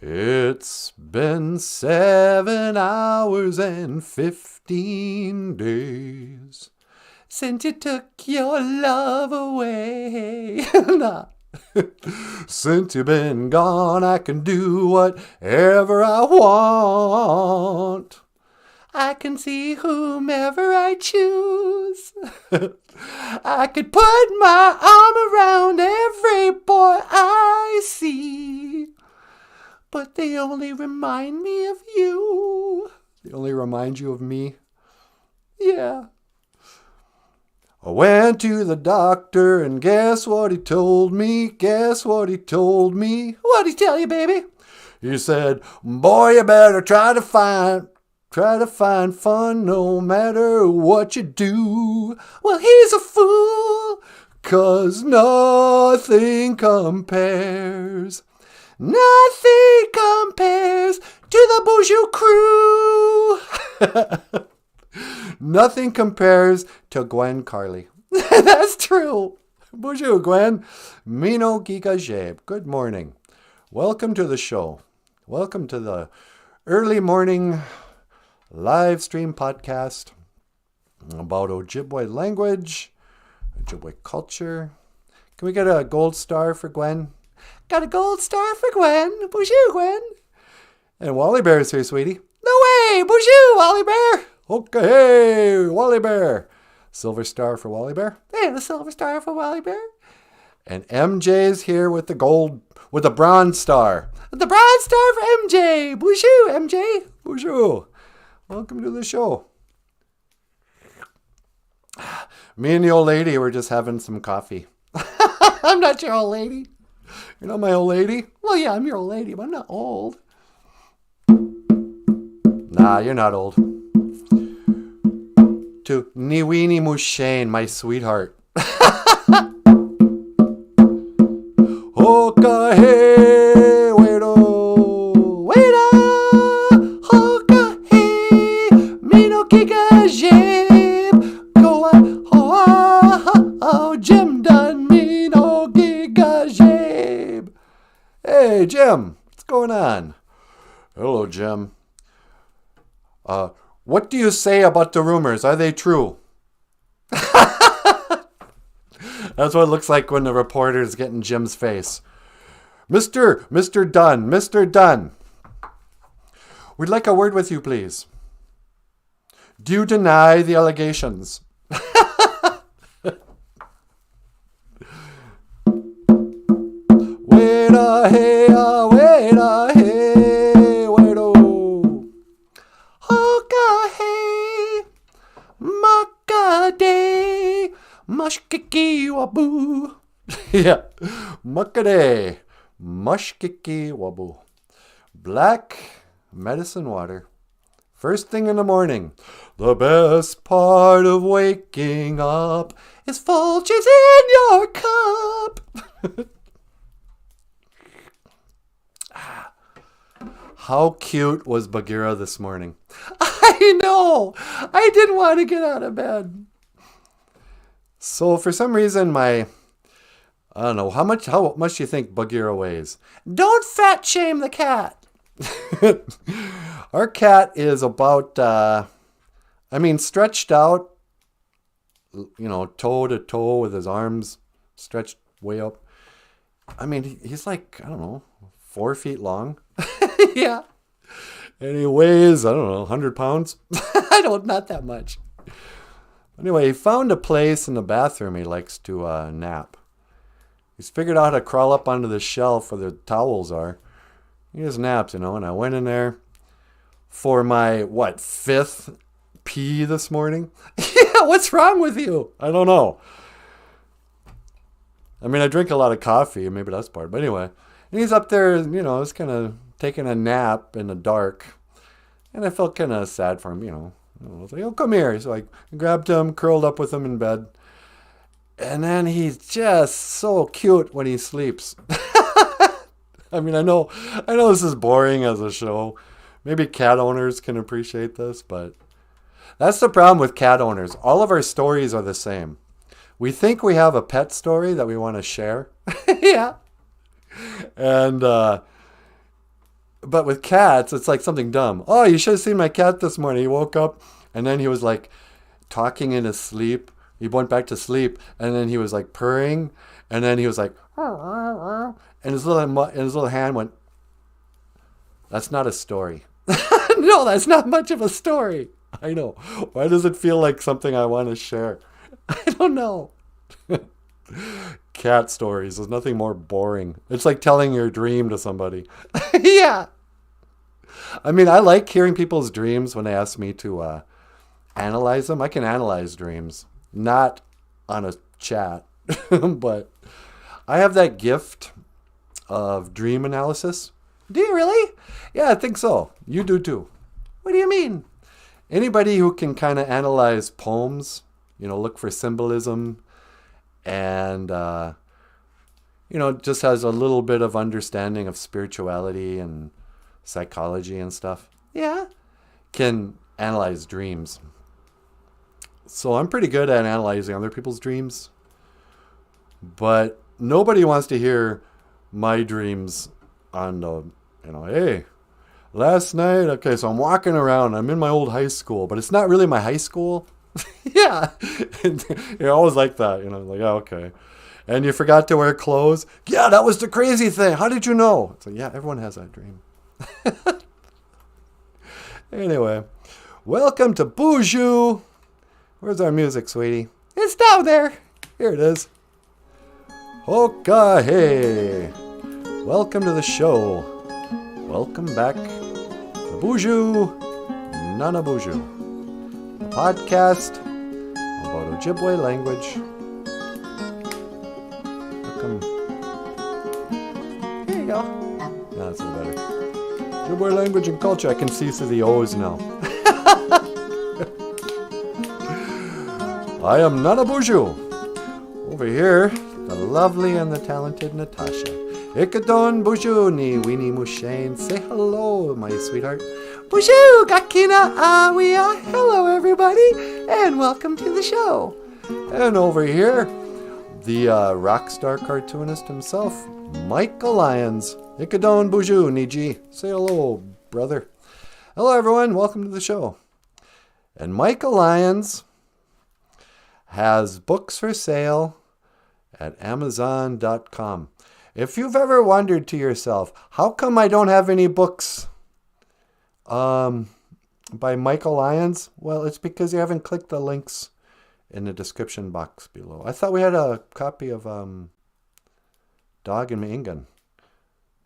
It's been 7 hours and 15 days since you took your love away. Nah. Since you've been gone, I can do whatever I want. I can see whomever I choose. I could put my arm around every boy I see. But they only remind me of you. They only remind you of me? Yeah. I went to the doctor and guess what he told me? Guess what he told me? What'd he tell you, baby? He said, boy, you better try to find fun no matter what you do. Well, he's a fool, 'cause nothing compares. Nothing compares to the BOOZHOO crew. Nothing compares to Gwen Carly. That's true. BOOZHOO, Gwen. Mino Giga Jabe. Good morning. Welcome to the show. Welcome to the early morning live stream podcast about Ojibwe language, Ojibwe culture. Can we get a gold star for Gwen? Got a gold star for Gwen. BOOZHOO, Gwen. And Wally Bear is here, sweetie. No way. BOOZHOO, Wally Bear. Okay, hey, Wally Bear. Silver star for Wally Bear. Hey, the silver star for Wally Bear. And MJ's here with the bronze star. The bronze star for MJ. BOOZHOO, MJ. BOOZHOO. Welcome to the show. Me and the old lady were just having some coffee. I'm not your old lady. You're not my old lady? Well, yeah, I'm your old lady, but I'm not old. Nah, you're not old. To Niwini Mushane, my sweetheart. Hoka hey, wedo, weda, hoka hey, mino kika jib, goa hoa, oh Jim done mino giga jib. Hey Jim, what's going on? Hello Jim. What do you say about the rumors? Are they true? That's what it looks like when the reporter's getting Jim's face. Mr. Dunn. We'd like a word with you, please. Do you deny the allegations? Wait a hey, wait a hey, wait a Hoka-hey, Makade, Mushkiki Wabu. Yeah, Makade, Mushkiki Wabu. Black medicine water. First thing in the morning. The best part of waking up is Folgers in your cup. How cute was Bagheera this morning? I know. I didn't want to get out of bed. So for some reason, I don't know, how much do you think Bagheera weighs? Don't fat shame the cat. Our cat is about, stretched out, toe to toe with his arms stretched way up. He's like, I don't know, 4 feet long. Yeah. And he weighs, 100 pounds. Not that much. Anyway, he found a place in the bathroom he likes to nap. He's figured out how to crawl up onto the shelf where the towels are. He just naps, and I went in there for my, 5th pee this morning? Yeah, what's wrong with you? I don't know. I drink a lot of coffee, maybe that's part. But anyway, and he's up there, I was kind of taking a nap in the dark. And I felt kind of sad for him, I was like, oh, come here. So I grabbed him, curled up with him in bed. And then he's just so cute when he sleeps. I know this is boring as a show. Maybe cat owners can appreciate this, but that's the problem with cat owners. All of our stories are the same. We think we have a pet story that we want to share. Yeah. And But with cats, it's like something dumb. Oh, you should have seen my cat this morning. He woke up and then he was like talking in his sleep. He went back to sleep and then he was like purring and then he was like, and his little hand went. That's not a story. No, that's not much of a story. I know. Why does it feel like something I want to share? I don't know. Cat stories. There's nothing more boring. It's like telling your dream to somebody. Yeah. I mean, I like hearing people's dreams when they ask me to analyze them. I can analyze dreams. Not on a chat. But I have that gift of dream analysis. Do you really? Yeah, I think so. You do too. What do you mean? Anybody who can kind of analyze poems, look for symbolism and, just has a little bit of understanding of spirituality and psychology and stuff. Yeah. Can analyze dreams. So I'm pretty good at analyzing other people's dreams. But nobody wants to hear my dreams on the, hey, last night, okay, so I'm walking around. I'm in my old high school, but it's not really my high school. Yeah. You're always like that, like, oh, okay. And you forgot to wear clothes. Yeah, that was the crazy thing. How did you know? It's like, yeah, everyone has that dream. Anyway, welcome to BOOZHOO. Where's our music, sweetie? It's down there. Here it is. Hoka hey. Welcome to the show. Welcome back to BOOZHOO NANABOOZHOO, a podcast about Ojibwe language. Welcome. Here you go. No, that's a little better. Ojibwe language and culture. I can see through the O's now. I am NANABOOZHOO. Over here, the lovely and the talented Natasha. Ikadon BOOZHOO ni Winnie Mushane. Say hello, my sweetheart. BOOZHOO Gakina Awia. Hello, everybody, and welcome to the show. And over here, the rock star cartoonist himself, Michael Lyons. Ikadon BOOZHOO ni Ji. Say hello, brother. Hello, everyone. Welcome to the show. And Michael Lyons has books for sale at Amazon.com. If you've ever wondered to yourself, how come I don't have any books by Michael Lyons? Well, it's because you haven't clicked the links in the description box below. I thought we had a copy of Dog and Maingun.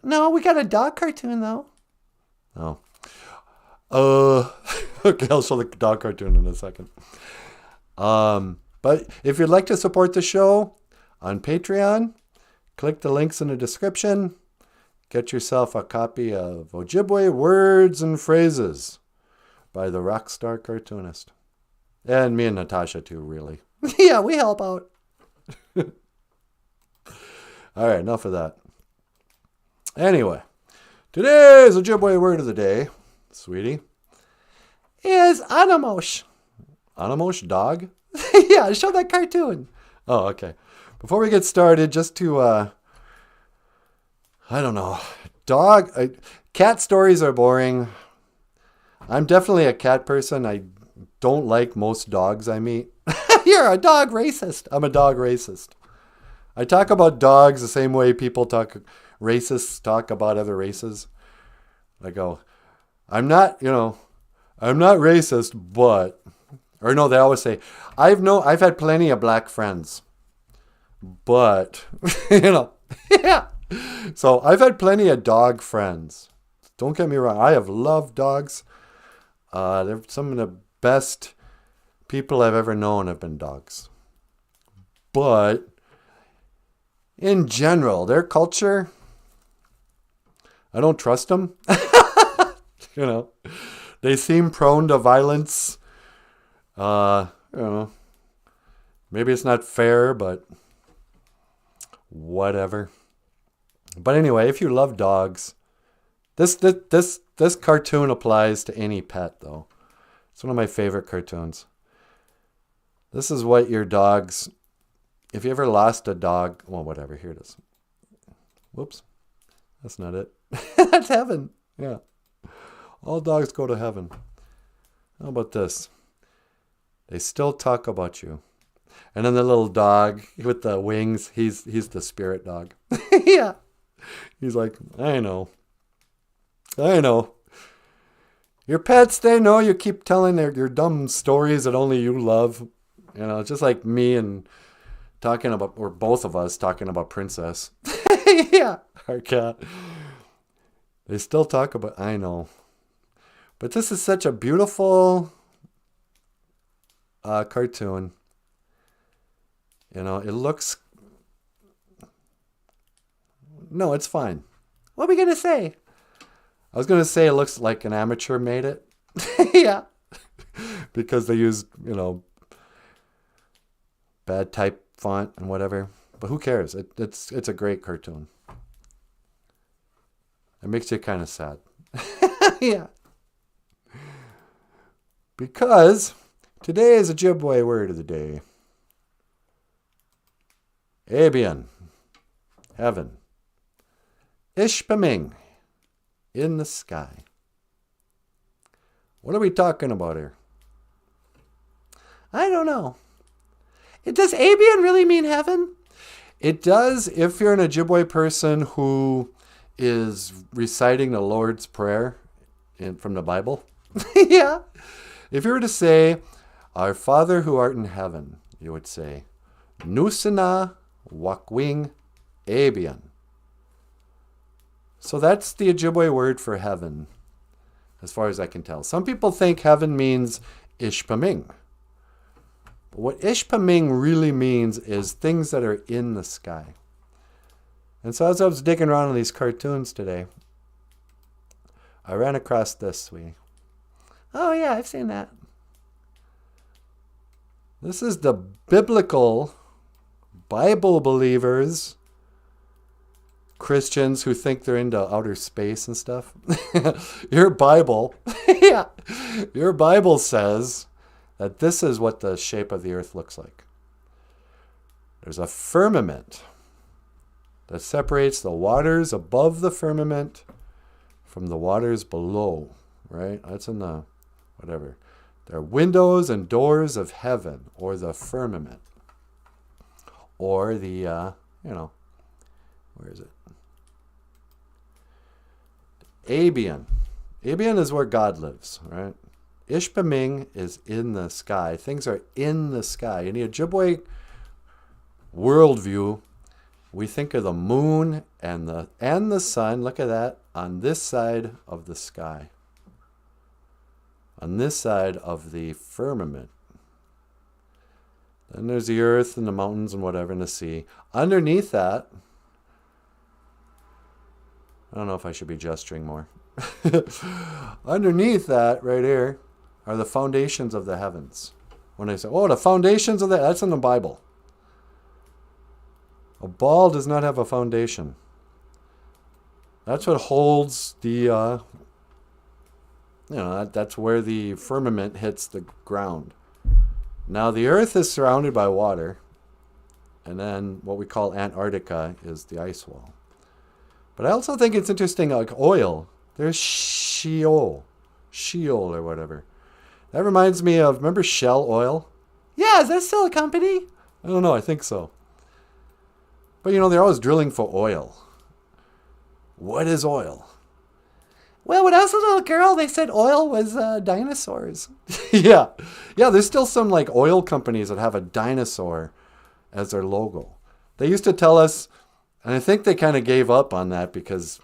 No, we got a dog cartoon, though. Oh. Okay, I'll show the dog cartoon in a second. But if you'd like to support the show on Patreon, click the links in the description. Get yourself a copy of Ojibwe Words and Phrases by the Rockstar Cartoonist. And me and Natasha too, really. Yeah, we help out. All right, enough of that. Anyway, today's Ojibwe word of the day, sweetie, is Anamosh. Anamosh, dog? Yeah, show that cartoon. Oh, okay. Before we get started, just to, I don't know, cat stories are boring. I'm definitely a cat person. I don't like most dogs I meet. You're a dog racist. I'm a dog racist. I talk about dogs the same way racists talk about other races. I go, I'm not racist, but, or no, they always say, I've had plenty of black friends. But, yeah. So I've had plenty of dog friends. Don't get me wrong. I have loved dogs. They're some of the best people I've ever known have been dogs. But in general, their culture, I don't trust them. They seem prone to violence. Maybe it's not fair, but whatever. But anyway, if you love dogs, this cartoon applies to any pet, though. It's one of my favorite cartoons. This is what your dogs, if you ever lost a dog, well, whatever, here it is. Whoops. That's not it. That's heaven. Yeah. All dogs go to heaven. How about this? They still talk about you. And then the little dog with the wings, he's the spirit dog. Yeah. He's like, I know. Your pets, they know you keep telling your dumb stories that only you love. It's just like me and talking about, or both of us talking about Princess. Yeah, our cat. They still talk about, I know. But this is such a beautiful cartoon. It looks... No, it's fine. What are we going to say? I was going to say it looks like an amateur made it. Yeah. Because they used, bad type font and whatever. But who cares? It's a great cartoon. It makes you kind of sad. Yeah. Because today is Ojibwe word of the day. Abian. Heaven. Ishpaming. In the sky. What are we talking about here? I don't know. Does Abian really mean heaven? It does if you're an Ojibwe person who is reciting the Lord's Prayer from the Bible. Yeah. If you were to say, Our Father who art in heaven, you would say, Nusana wakwing Abian. So that's the Ojibwe word for heaven, as far as I can tell. Some people think heaven means Ishpaming. But what Ishpaming really means is things that are in the sky. And so as I was digging around in these cartoons today, I ran across this, sweetie. Oh yeah, I've seen that. This is the biblical Bible believers, Christians who think they're into outer space and stuff. Your Bible, yeah, your Bible says that this is what the shape of the earth looks like. There's a firmament that separates the waters above the firmament from the waters below, right? That's in the, whatever. There are windows and doors of heaven, or the firmament, or the, where is it? Abian. Abian is where God lives, right? Ishpaming is in the sky. Things are in the sky. In the Ojibwe worldview, we think of the moon and the sun, look at that, on this side of the sky. On this side of the firmament. Then there's the earth and the mountains and whatever, and the sea. Underneath that, I don't know if I should be gesturing more. Underneath that, right here, are the foundations of the heavens. When I say, the foundations of that's in the Bible. A ball does not have a foundation. That's what holds the, that's where the firmament hits the ground. Now, the earth is surrounded by water, and then what we call Antarctica is the ice wall. But I also think it's interesting, like oil. There's Sheol or whatever. That reminds me of, remember Shell Oil? Yeah, is that still a company? I don't know, I think so. But they're always drilling for oil. What is oil? Well, when I was a little girl, they said oil was dinosaurs. Yeah, there's still some like oil companies that have a dinosaur as their logo. They used to tell us, and I think they kind of gave up on that because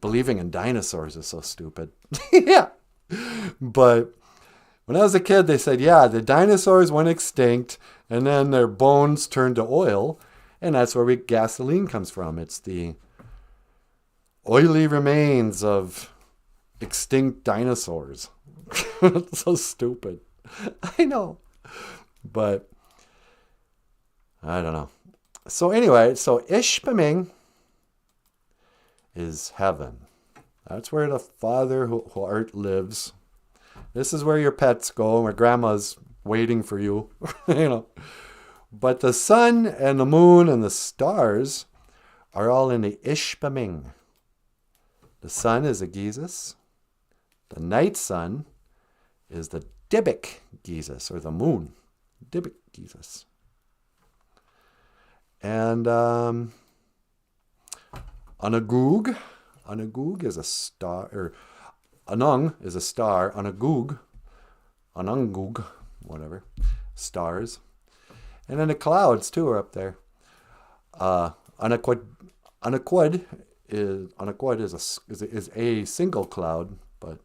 believing in dinosaurs is so stupid. Yeah. But when I was a kid, they said, yeah, the dinosaurs went extinct and then their bones turned to oil. And that's where gasoline comes from. It's the oily remains of extinct dinosaurs. So stupid. I know. But I don't know. So anyway, so Ishpaming is heaven. That's where the Father who art lives. This is where your pets go, where grandma's waiting for you. But the sun and the moon and the stars are all in the Ishpaming, The sun is a Jesus. The night sun is the Dybbuk Jesus, or the moon. Dybbuk Jesus. And Anagug is a star, or Anung is a star. Anangug, whatever, stars. And then the clouds too are up there. Anaquad is a single cloud, but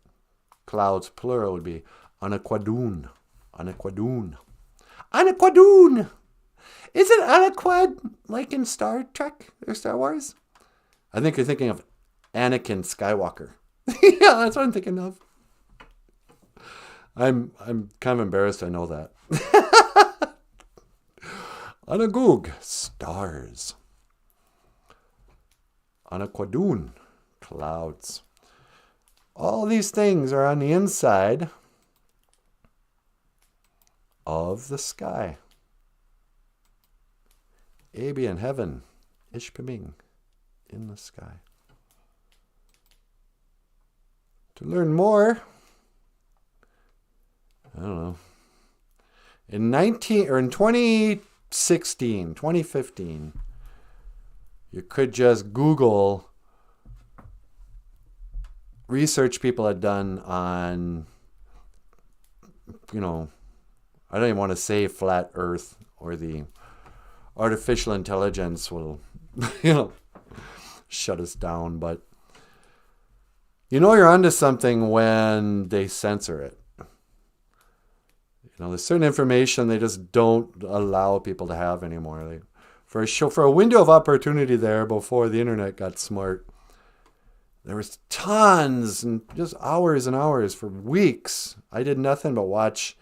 clouds plural would be Anaquadoon. Is it Anaquad like in Star Trek or Star Wars? I think you're thinking of Anakin Skywalker. Yeah, that's what I'm thinking of. I'm kind of embarrassed I know that. Anagug, stars. Anaquadoon, clouds. All these things are on the inside of the sky. Abi in heaven, Ishpeming, in the sky. To learn more, I don't know. In 2015, you could just Google research people had done on, I don't even want to say flat Earth, or the artificial intelligence will, shut us down. But you're onto something when they censor it. There's certain information they just don't allow people to have anymore. For a window of opportunity there before the internet got smart, there was tons and just hours and hours for weeks. I did nothing but watch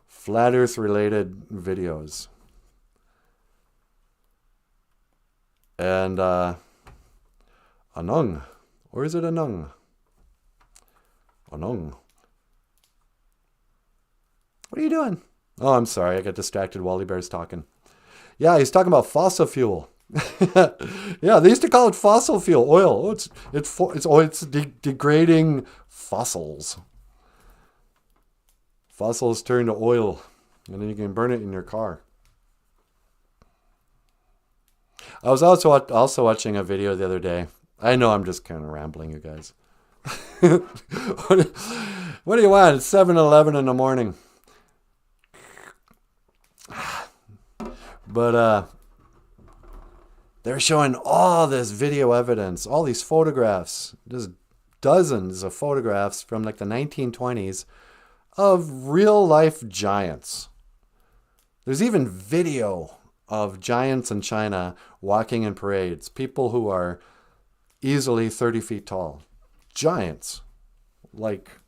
flat Earth related videos. And Anung, or is it Anung? Anung. What are you doing? Oh, I'm sorry. I got distracted while Bear's talking. Yeah, he's talking about fossil fuel. Yeah, they used to call it fossil fuel, oil. It's degrading fossils. Fossils turn to oil, and then you can burn it in your car. I was also watching a video the other day. I know I'm just kind of rambling, you guys. What do you want? It's 7:11 in the morning. But they're showing all this video evidence, all these photographs, just dozens of photographs from like the 1920s of real life giants. There's even video of giants in China walking in parades, people who are easily 30 feet tall. Giants. Like,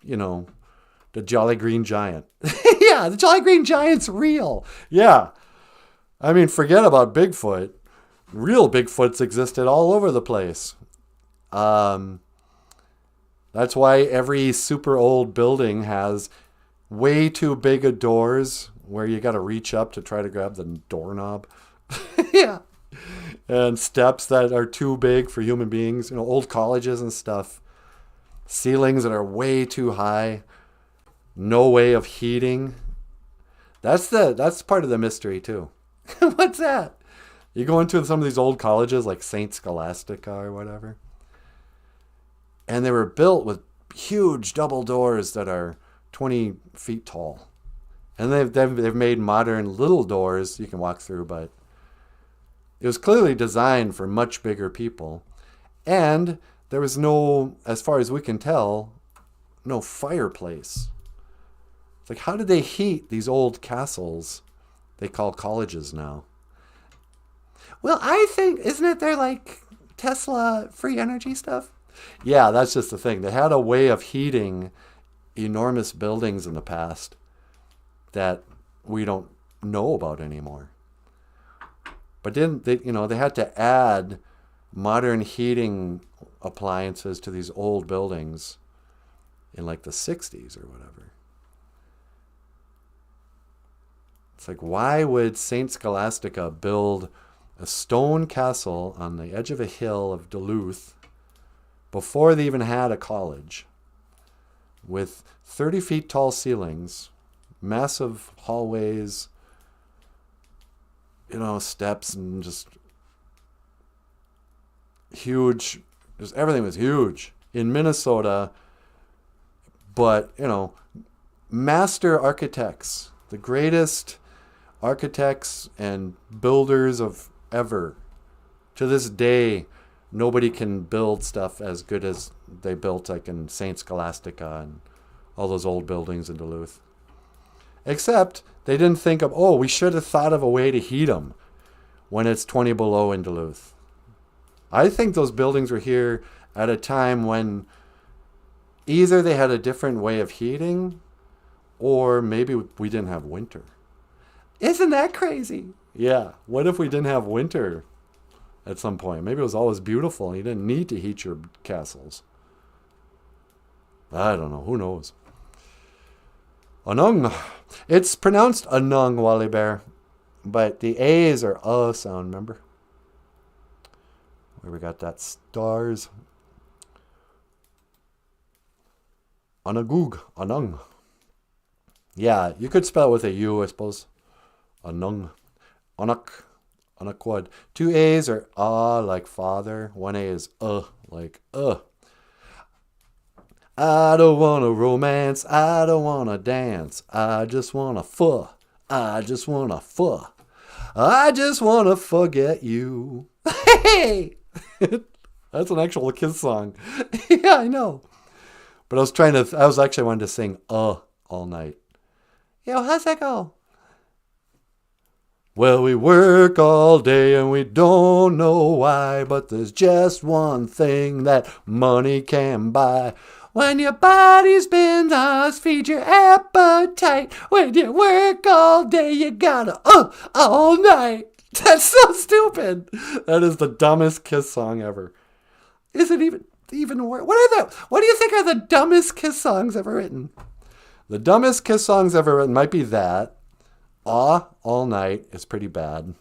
the Jolly Green Giant. Yeah, the Jolly Green Giant's real. Yeah. I mean, forget about Bigfoot. Real Bigfoots existed all over the place. That's why every super old building has way too big of doors where you got to reach up to try to grab the doorknob. Yeah. And steps that are too big for human beings. Old colleges and stuff. Ceilings that are way too high. No way of heating. That's part of the mystery too. What's that? You go into some of these old colleges like St. Scholastica or whatever, and they were built with huge double doors that are 20 feet tall. And they've made modern little doors you can walk through, but it was clearly designed for much bigger people. And there was no, as far as we can tell, no fireplace. It's like, how did they heat these old castles they call colleges now? Well, I think, isn't it they're like Tesla free energy stuff? Yeah, that's just the thing. They had a way of heating enormous buildings in the past that we don't know about anymore. But then they had to add modern heating appliances to these old buildings in like the 60s or whatever. It's like, why would St. Scholastica build a stone castle on the edge of a hill of Duluth before they even had a college, with 30 feet tall ceilings, massive hallways, steps, and just huge. Just everything was huge in Minnesota. But, master architects, the greatest architects and builders of ever. To this day, nobody can build stuff as good as they built like in St. Scholastica and all those old buildings in Duluth. Except they didn't think of, we should have thought of a way to heat them when it's 20 below in Duluth. I think those buildings were here at a time when either they had a different way of heating or maybe we didn't have winter. Isn't that crazy? Yeah. What if we didn't have winter at some point? Maybe it was always beautiful and you didn't need to heat your castles. I don't know. Who knows? Anung. It's pronounced Anung, Wally Bear. But the A's are sound, remember? Where we got that stars. Anagug. Anung. Yeah, you could spell it with a U, I suppose. Anung. Anak. Anakwad. 2 A's are like father. 1 A is like I don't want to romance. I don't want to dance. I just want to fuh. I just want to fuh. I just want to forget you. Hey! That's an actual Kiss song. Yeah, I know. But I was actually wanting to sing all night. Yo, how's that go? Well, we work all day and we don't know why, but there's just one thing that money can buy. When your body's been lost, feed your appetite. When you work all day, you gotta all night. That's so stupid. That is the dumbest Kiss song ever. Is it even worse? What do you think are the dumbest Kiss songs ever written? The dumbest Kiss songs ever written might be that. All Night is pretty bad.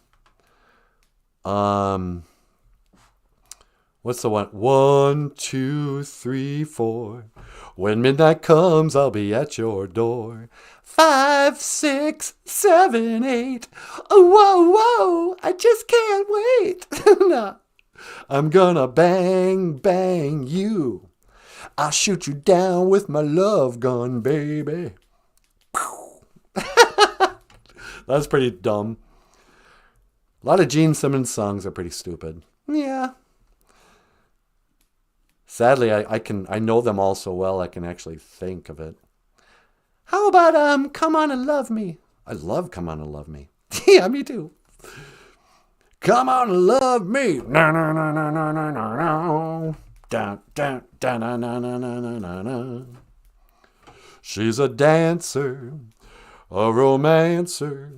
What's the one? 1, 2, 3, 4. When midnight comes, I'll be at your door. 5, 6, 7, 8. Oh, whoa, I just can't wait. Nah. I'm gonna bang, bang you. I'll shoot you down with my love gun, baby. That's pretty dumb. A lot of Gene Simmons songs are pretty stupid. Yeah. Sadly, I know them all so well I can actually think of it. How about Come On and Love Me? I love Come On and Love Me. Yeah, me too. Come on and love me. No, no, no, no, no, no, no, no. Dun, dun, dun, dun, dun, dun, dun, dun, dun. She's a dancer, a romancer.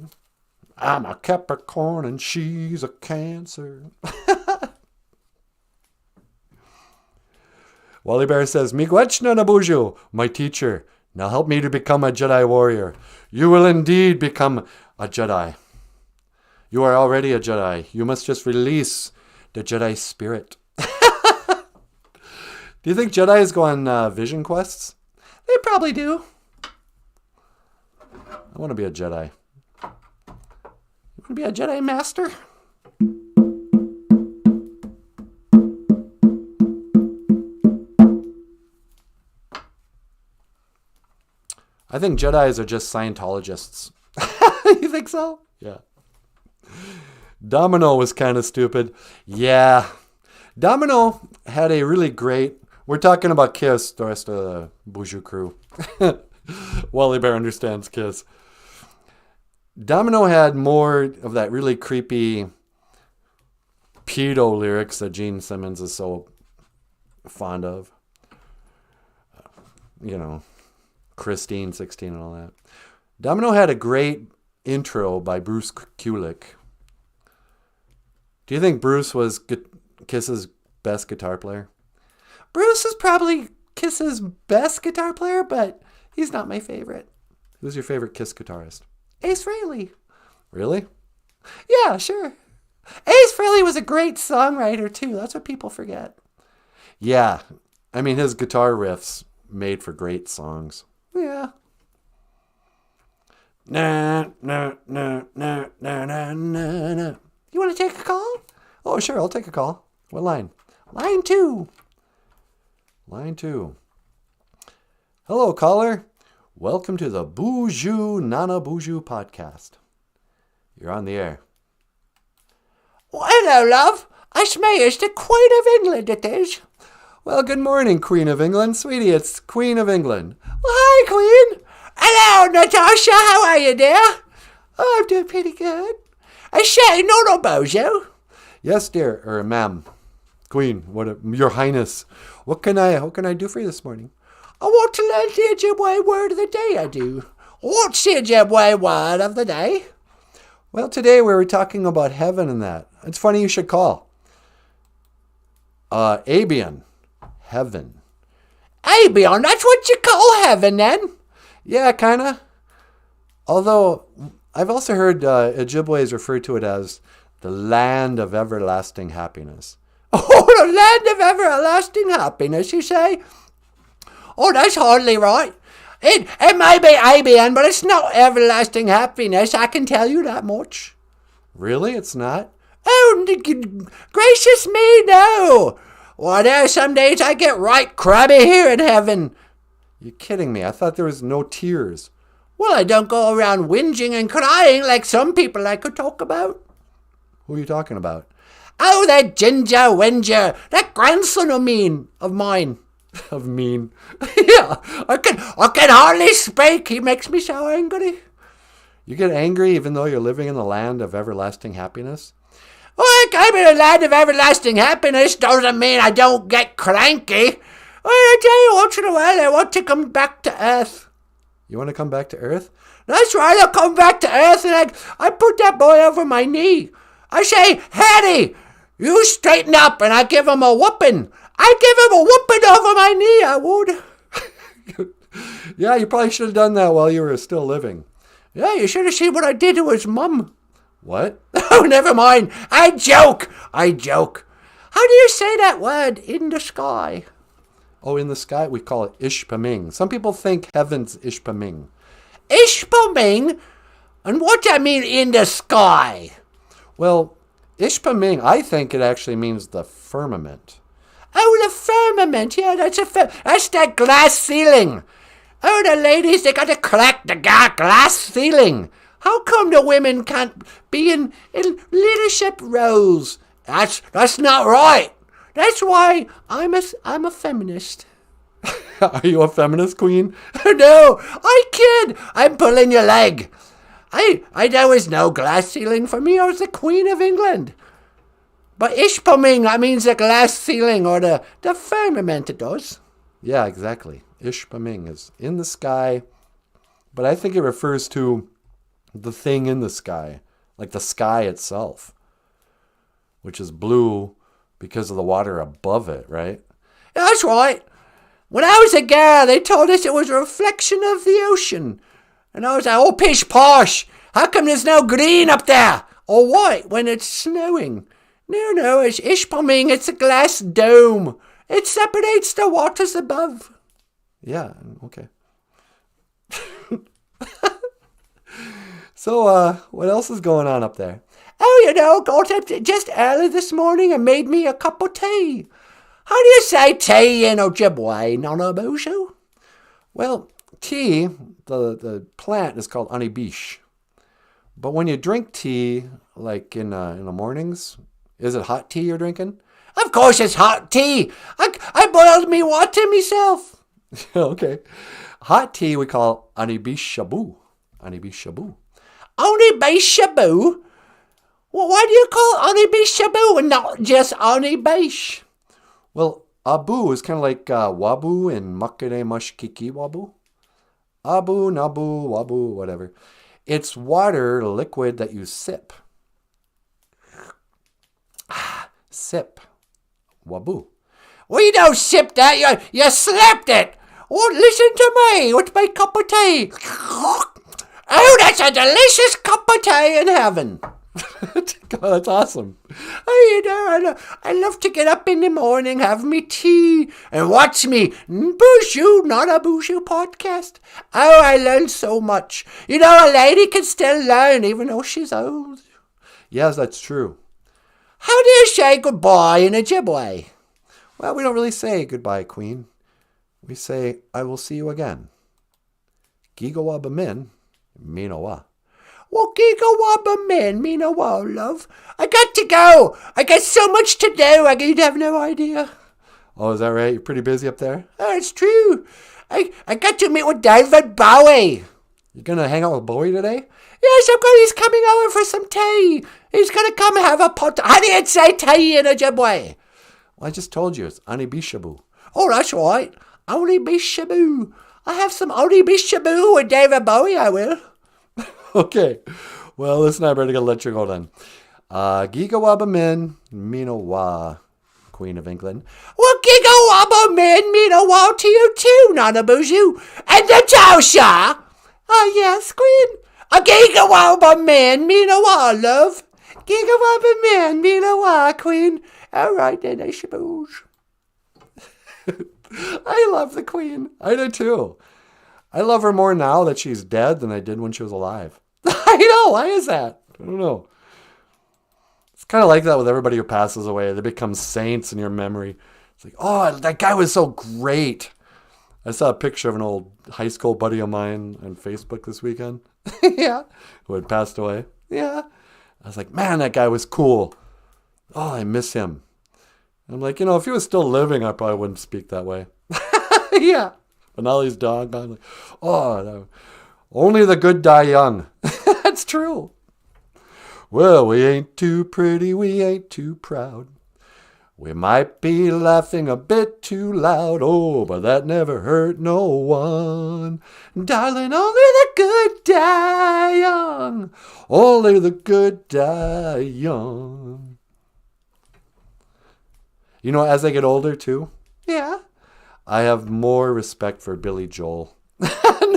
I'm a Capricorn and she's a Cancer. Wally Bear says, Miigwech Nanaboozhoo, my teacher. Now help me to become a Jedi warrior. You will indeed become a Jedi. You are already a Jedi. You must just release the Jedi spirit. Do you think Jedis go on vision quests? They probably do. I want to be a Jedi. You want to be a Jedi Master? I think Jedis are just Scientologists. You think so? Yeah. Domino was kind of stupid. Yeah. Domino had a really great... We're talking about Kiss, the rest of the BOOZHOO crew. Wally Bear understands Kiss. Domino had more of that really creepy pedo lyrics that Gene Simmons is so fond of. Christine 16 and all that. Domino had a great intro by Bruce Kulick. Do you think Bruce was Kiss's best guitar player? Bruce is probably Kiss's best guitar player, but he's not my favorite. Who's your favorite Kiss guitarist? Ace Frehley. Really? Yeah, sure. Ace Frehley was a great songwriter, too. That's what people forget. Yeah. I mean, his guitar riffs made for great songs. Yeah. Na, na, na, na, na, na, na, na. You want to take a call? Oh, sure, I'll take a call. What line? Line 2. Line 2. Hello, caller. Welcome to the BOOZHOO NANABOOZHOO podcast. You're on the air. Well, hello, love. It's me. It's the Queen of England, it is. Well, good morning, Queen of England. Sweetie, it's Queen of England. Well, hi, Queen. Hello, Natasha. How are you, dear? Oh, I'm doing pretty good. I say, Nanaboozhoo. Yes, dear, or ma'am. Queen, your highness. What can I do for you this morning? I want to learn the Ojibwe word of the day, I do. What's the Ojibwe word of the day? Well, today we were talking about heaven and that. It's funny you should call. Abian. Heaven. Abian, that's what you call heaven, then? Yeah, kind of. Although, I've also heard Ojibways refer to it as the land of everlasting happiness. Oh, the land of everlasting happiness, you say? Oh, that's hardly right. It may be Abian, but it's not everlasting happiness, I can tell you that much. Really? It's not? Oh, gracious me, no. Why, there are some days I get right crabby here in heaven. You're kidding me. I thought there was no tears. Well, I don't go around whinging and crying like some people I could talk about. Who are you talking about? Oh, that Ginger Whinger, that grandson of mine. Of mean. Yeah, I can hardly speak. He makes me so angry. You get angry even though you're living in the land of everlasting happiness? Oh, I'm in the land of everlasting happiness doesn't mean I don't get cranky. I tell you, once in a while I want to come back to Earth. You want to come back to Earth? That's right, I'll come back to Earth and I put that boy over my knee. I say, Hattie, you straighten up, and I give him a whooping. I give him a whooping over my knee, I would. Yeah, you probably should have done that while you were still living. Yeah, you should have seen what I did to his mum. What? Oh, never mind. I joke. How do you say that word, in the sky? Oh, in the sky, we call it Ishpaming. Some people think heaven's Ishpaming. Ishpaming? And what do I mean, in the sky? Well, Ishpaming, I think it actually means the firmament. Oh, the firmament. Yeah, that's that glass ceiling. Oh, the ladies, they got to crack the glass ceiling. How come the women can't be in leadership roles? That's not right. That's why I'm a feminist. Are you a feminist, Queen? No, I kid. I'm pulling your leg. There was no glass ceiling for me. I was the Queen of England. But Ishpaming, that means the glass ceiling or the firmament, it does. Yeah, exactly. Ishpaming is in the sky, but I think it refers to the thing in the sky, like the sky itself, which is blue because of the water above it, right? That's right. When I was a girl, they told us it was a reflection of the ocean. And I was like, oh, pish posh. How come there's no green up there? Or white when it's snowing? No, it's Ishpaming. It's a glass dome. It separates the waters above. Yeah, okay. So, what else is going on up there? Oh, got up just early this morning and made me a cup of tea. How do you say tea in Ojibwe, Nanaboozhoo? Well, tea, the plant is called OJIBERISH. But when you drink tea, like in the mornings, is it hot tea you're drinking? Of course it's hot tea. I boiled me water myself. Okay. Hot tea we call OJIBERISH. OJIBERISH. OJIBERISH? Well, why do you call OJIBERISH and not just OJIBERISH? Well, abu is kind of like wabu in makere mashkiki wabu. Abu, nabu, wabu, whatever. It's water, liquid that you sip. Sip. Wabu. Well, you don't sip that. You slapped it. Oh, listen to me with my cup of tea. Oh, that's a delicious cup of tea in heaven. That's awesome. I love to get up in the morning, have me tea, and watch me BOOZHOO NANABOOZHOO podcast. Oh, I learned so much. A lady can still learn even though she's old. Yes, that's true. How do you say goodbye in Ojibwe? Well, we don't really say goodbye, Queen. We say, I will see you again. Gigawabamin, Minowa. Well, Gigawabamin, Minowa, love. I got to go. I got so much to do. You'd have no idea. Oh, is that right? You're pretty busy up there? Oh, it's true. I got to meet with David Bowie. You're going to hang out with Bowie today? Yes, he's coming over for some tea. He's going to come have a pot. How do you say tea in Ojibwe? Well, I just told you. It's Onibishabu. Oh, that's right. Onibishabu. I have some Onibishabu with David Bowie, I will. Okay. Well, listen, I better let you go then. Gigawabamin, Minowa, Queen of England. Well, Gigawabamin, Minowa to you too, NANABOOZHOO. And the Taosha. Oh, yes, Queen. A Gigawabamin, Minowa, love. Gigawabamin, Minowa, Queen. All right, then, I suppose. I love the Queen. I do too. I love her more now that she's dead than I did when she was alive. I know. Why is that? I don't know. It's kind of like that with everybody who passes away. They become saints in your memory. It's like, oh, that guy was so great. I saw a picture of an old high school buddy of mine on Facebook this weekend. Yeah. Who had passed away. Yeah. I was like, man, that guy was cool. Oh, I miss him. I'm like, if he was still living, I probably wouldn't speak that way. Yeah. But now he's gone. I'm like, oh, no. Only the good die young. That's true. Well, we ain't too pretty, we ain't too proud. We might be laughing a bit too loud, oh, but that never hurt no one. Darling, only the good die young. Only the good die young. As I get older, too, Yeah. I have more respect for Billy Joel.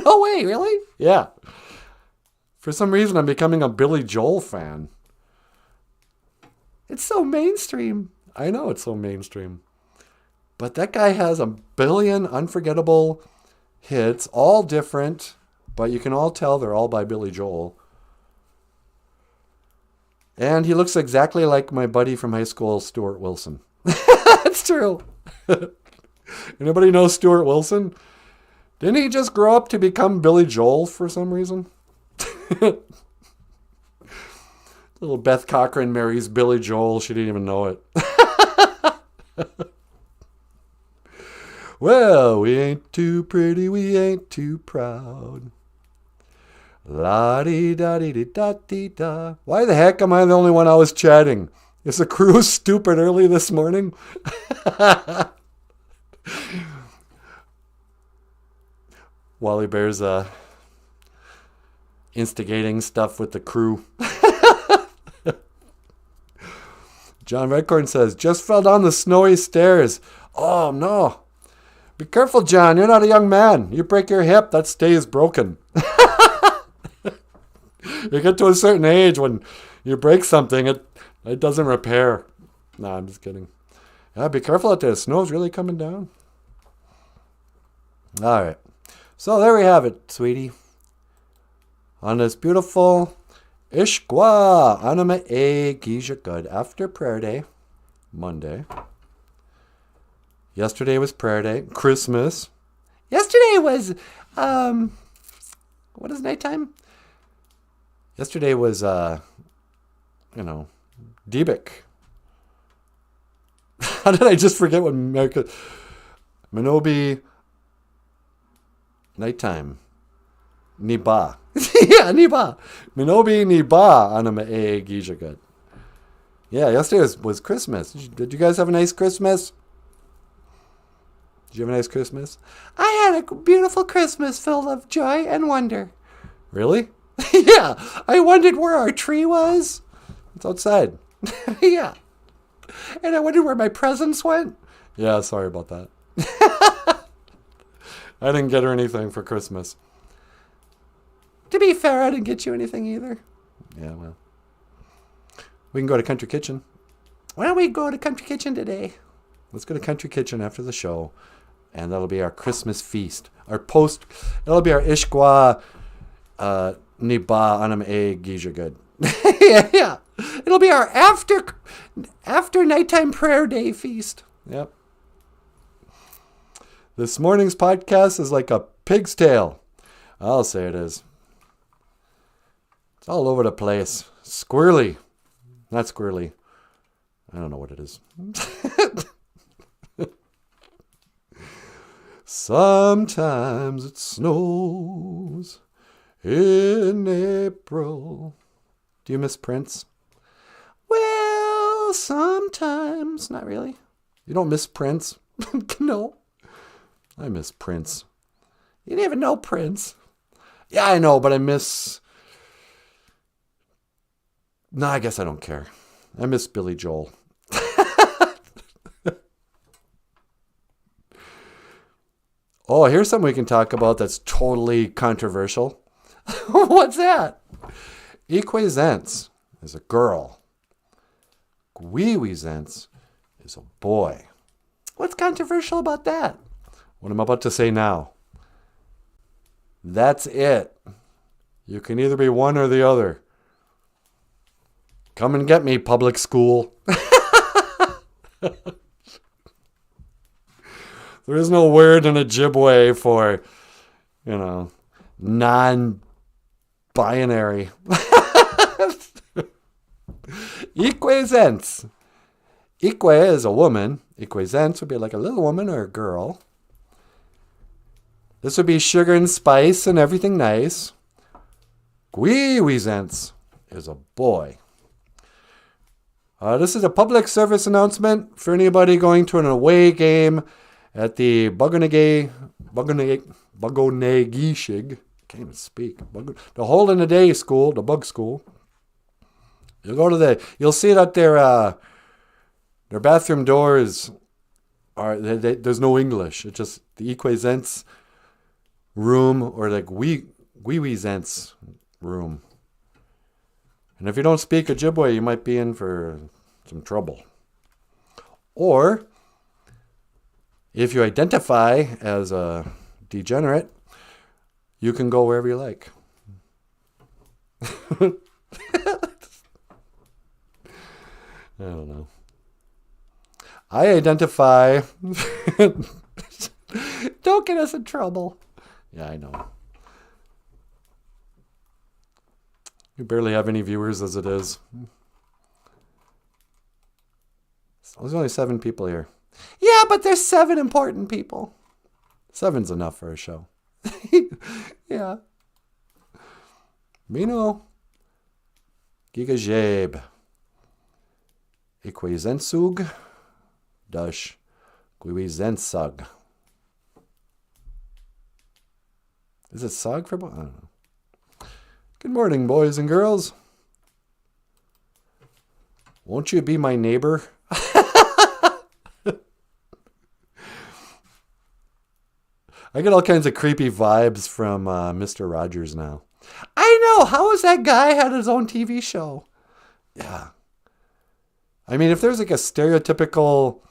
No way, really? Yeah. For some reason, I'm becoming a Billy Joel fan. It's so mainstream. I know it's so mainstream. But that guy has a billion unforgettable hits, all different, but you can all tell they're all by Billy Joel. And he looks exactly like my buddy from high school, Stuart Wilson. That's true. Anybody know Stuart Wilson? Didn't he just grow up to become Billy Joel for some reason? Little Beth Cochran marries Billy Joel. She didn't even know it. Well, we ain't too pretty, we ain't too proud. La-dee-da-dee-dee-da-dee-da. Why the heck am I the only one I was chatting? Is the crew stupid early this morning? Wally Bear's instigating stuff with the crew. John Redcorn says, just fell down the snowy stairs. Oh, no. Be careful, John. You're not a young man. You break your hip, that stays broken. You get to a certain age when you break something, it doesn't repair. No, I'm just kidding. Yeah, be careful out there. The snow's really coming down. All right. So there we have it, sweetie. On this beautiful Ishkwa Anima E Gija Good after prayer day, Monday. Yesterday was prayer day, Christmas. Yesterday was, what is nighttime? Yesterday was, Debik. How did I just forget what America... Minobi... Nighttime. Niba. Yeah, Niba. Minobi Niba Anima E Gija Good. Yeah, yesterday was Christmas. Did you guys have a nice Christmas? Did you have a nice Christmas? I had a beautiful Christmas filled of joy and wonder. Really? Yeah, I wondered where our tree was. It's outside. Yeah. And I wondered where my presents went. Yeah, sorry about that. I didn't get her anything for Christmas. To be fair, I didn't get you anything either. Yeah, well. We can go to Country Kitchen. Why don't we go to Country Kitchen today? Let's go to Country Kitchen after the show. And that'll be our Christmas feast. It'll be our Ishkwa Niba Anam E Gija Good. Yeah. It'll be our after nighttime prayer day feast. Yep. This morning's podcast is like a pig's tail. I'll say it is. It's all over the place. Squirrely. Not squirrely. I don't know what it is. Sometimes it snows in April. Do you miss Prince? Well, sometimes. Not really. You don't miss Prince? No. I miss Prince. You didn't even know Prince. Yeah, I know, but I miss... No, I guess I don't care. I miss Billy Joel. Oh, here's something we can talk about that's totally controversial. What's that? Equizence is a girl. Gwiwizence is a boy. What's controversial about that? What I'm about to say now. That's it. You can either be one or the other. Come and get me, public school. There is no word in Ojibwe for, non-binary. Equizence. Eque is a woman. Equizence would be like a little woman or a girl. This would be sugar and spice and everything nice. Gwiwizence is a boy. This is a public service announcement for anybody going to an away game at the Bugonegishig. Can't even speak. The Hole in the Day school, the bug school. You'll see that their bathroom doors there's no English. It's just the Equizence room or the Gwiwizence room. And if you don't speak Ojibwe, you might be in for some trouble. Or, if you identify as a degenerate, you can go wherever you like. I don't know. I identify... Don't get us in trouble. Yeah, I know. We barely have any viewers as it is. There's only 7 people here. Yeah, but there's 7 important people. 7's enough for a show. Yeah. Mino. Gigajeb. Equizensug. Dash. Gwiwizensug. Is it sug for boy? I don't know. Good morning, boys and girls. Won't you be my neighbor? I get all kinds of creepy vibes from Mr. Rogers now. I know. How has that guy had his own TV show? Yeah. I mean, if there's like a stereotypical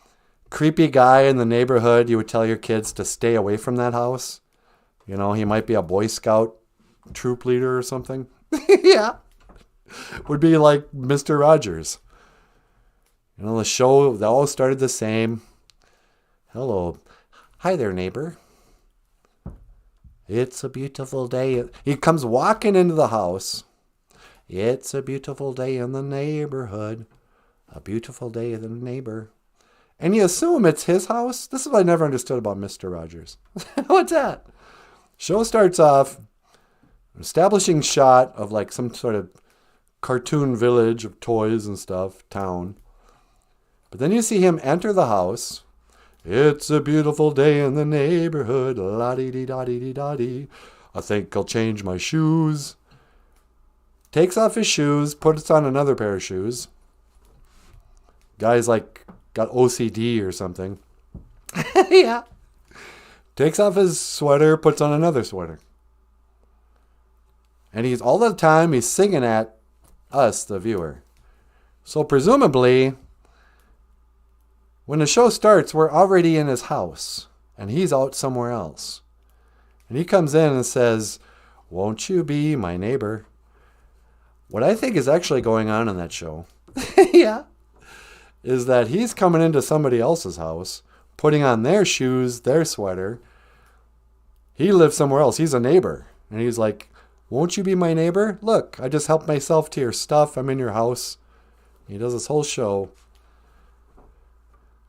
creepy guy in the neighborhood, you would tell your kids to stay away from that house. You know, he might be a Boy Scout troop leader or something. Yeah. Would be like Mr. Rogers. You know, the show, they all started the same. Hello. Hi there, neighbor. It's a beautiful day. He comes walking into the house. It's a beautiful day in the neighborhood. A beautiful day in the neighbor. And you assume it's his house? This is what I never understood about Mr. Rogers. What's that? Show starts off, establishing shot of like some sort of cartoon village of toys and stuff, town. But then you see him enter the house. It's a beautiful day in the neighborhood. La-dee-dee-da-dee-dee-da-dee. I think I'll change my shoes. Takes off his shoes, puts on another pair of shoes. Guy's like got OCD or something. Yeah. Takes off his sweater, puts on another sweater. And he's all the time he's singing at us, the viewer. So presumably, when the show starts, we're already in his house, and he's out somewhere else. And he comes in and says, "Won't you be my neighbor?" What I think is actually going on in that show, yeah, is that he's coming into somebody else's house, putting on their shoes, their sweater. He lives somewhere else. He's a neighbor. And he's like, "Won't you be my neighbor? Look, I just helped myself to your stuff. I'm in your house." He does this whole show.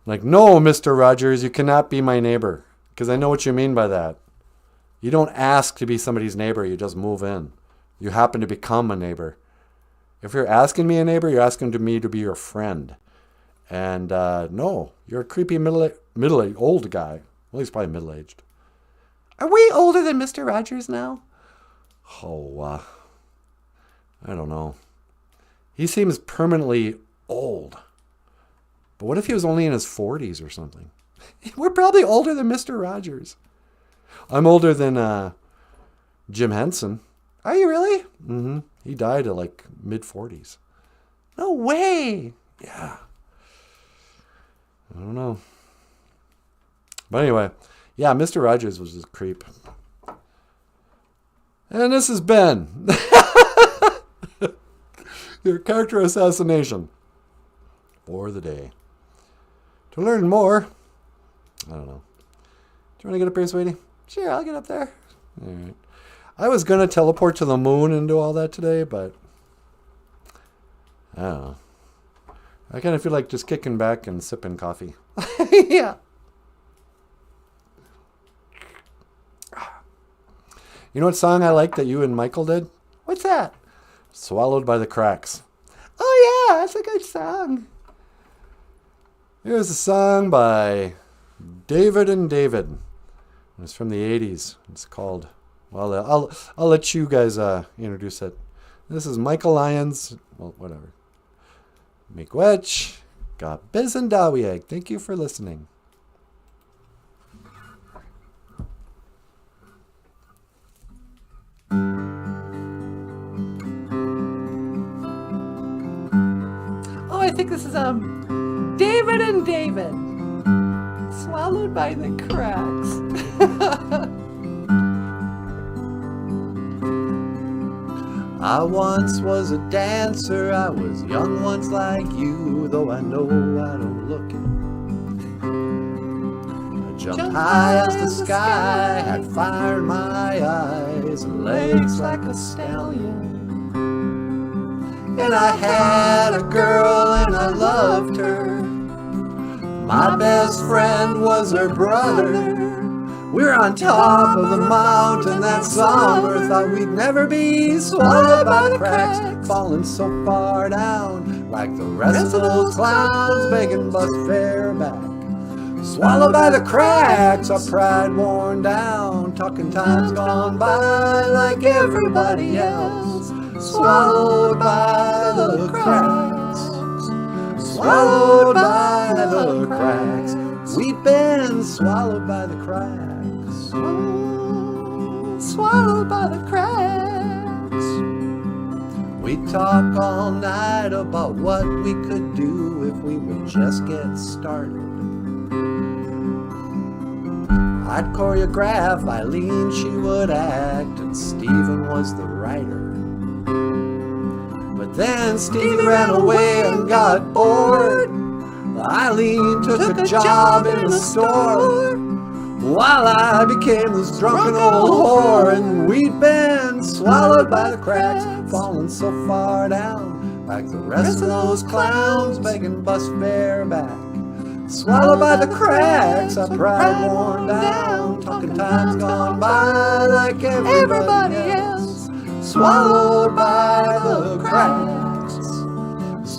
Like, "No, Mr. Rogers, you cannot be my neighbor. Because I know what you mean by that. You don't ask to be somebody's neighbor. You just move in. You happen to become a neighbor. If you're asking me a neighbor, you're asking me to be your friend. And no, you're a creepy middle-aged old guy." Well, he's probably middle-aged. Are we older than Mr. Rogers now? Oh, I don't know. He seems permanently old. But what if he was only in his 40s or something? We're probably older than Mr. Rogers. I'm older than Jim Henson. Are you really? Mm-hmm. He died at like mid-40s. No way. Yeah. I don't know. But anyway, yeah, Mr. Rogers was just a creep. And this has been your character assassination for the day. To learn more, I don't know. Do you want to get up here, sweetie? Sure, I'll get up there. All right. I was going to teleport to the moon and do all that today, but I don't know. I kind of feel like just kicking back and sipping coffee. Yeah. You know what song I like that you and Michael did? What's that? Swallowed by the Cracks. Oh, yeah, that's a good song. Here's a song by David and David. It's from the 80s. It's called, well, I'll let you guys introduce it. This is Michael Lyons. Well, whatever. Miigwech. Got biz and dawieg. Thank you for listening. Oh, I think this is David and David. Swallowed by the Cracks. I once was a dancer, I was young once like you, though I know I don't look it. I jumped high as the sky, had fire in my eyes, and legs like a stallion. And I had a girl and I loved her. My best friend was her brother. We were on top of the mountain that summer, thought we'd never be swallowed by the cracks, falling so far down, like the rest of those clowns begging bus fare back. Swallowed by the cracks, our pride worn down, talking times gone by like everybody else. Swallowed by the cracks, swallowed by the cracks. We've been swallowed by the cracks. Oh, swallowed by the cracks. We talk all night about what we could do if we would just get started. I'd choreograph, Eileen she would act, and Stephen was the writer. But then Stevie ran away and got bored. Eileen took a job in the store, while I became this drunken old whore. And we'd been swallowed by the cracks, falling so far down, like the rest of those clowns begging bus fare back. Swallowed by the cracks, our pride worn down, talking times gone by like everybody else. Swallowed by the cracks,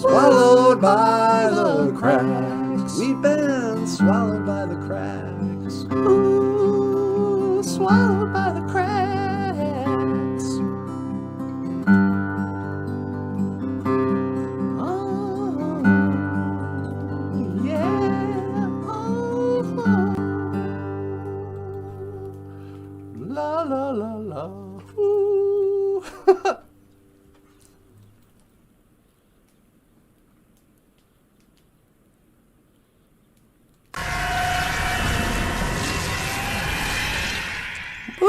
swallowed by the cracks. We've been swallowed by the cracks. Ooh, swallowed by the cracks. Oh, yeah. Oh, la la la la. Ooh.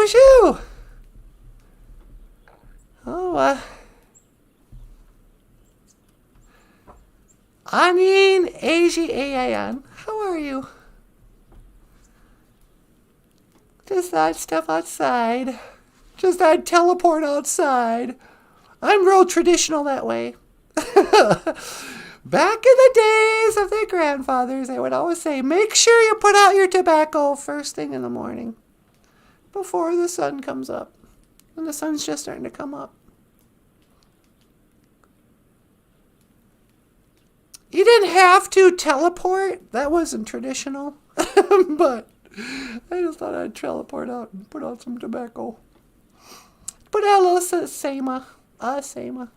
BOOZHOO! Oh, Anin Ayan. How are you? Just thought I'd step outside. Just thought I'd teleport outside. I'm real traditional that way. Back in the days of their grandfathers, they would always say, make sure you put out your tobacco first thing in the morning, before the sun comes up. And the sun's just starting to come up. You didn't have to teleport. That wasn't traditional. But I just thought I'd teleport out and put out some tobacco. Put out a little sema. Sema.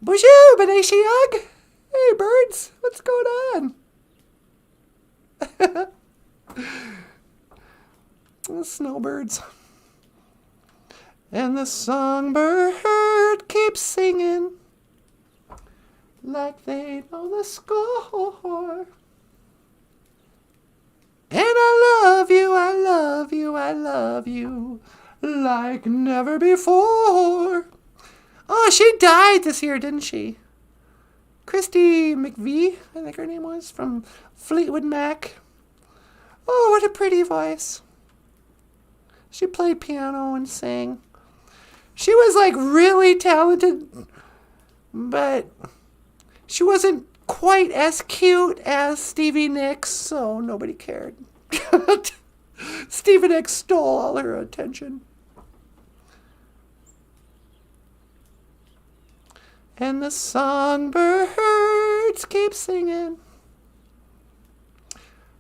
BOOZHOO, Benashiag. Hey, birds. What's going on? The snowbirds. And the songbird keeps singing like they know the score. And I love you, I love you, I love you like never before. Oh, she died this year, didn't she? Christy McVie, I think her name was, from Fleetwood Mac. Oh, what a pretty voice. She played piano and sang. She was like really talented, but she wasn't quite as cute as Stevie Nicks, so nobody cared. Stevie Nicks stole all her attention. And the songbirds keep singing.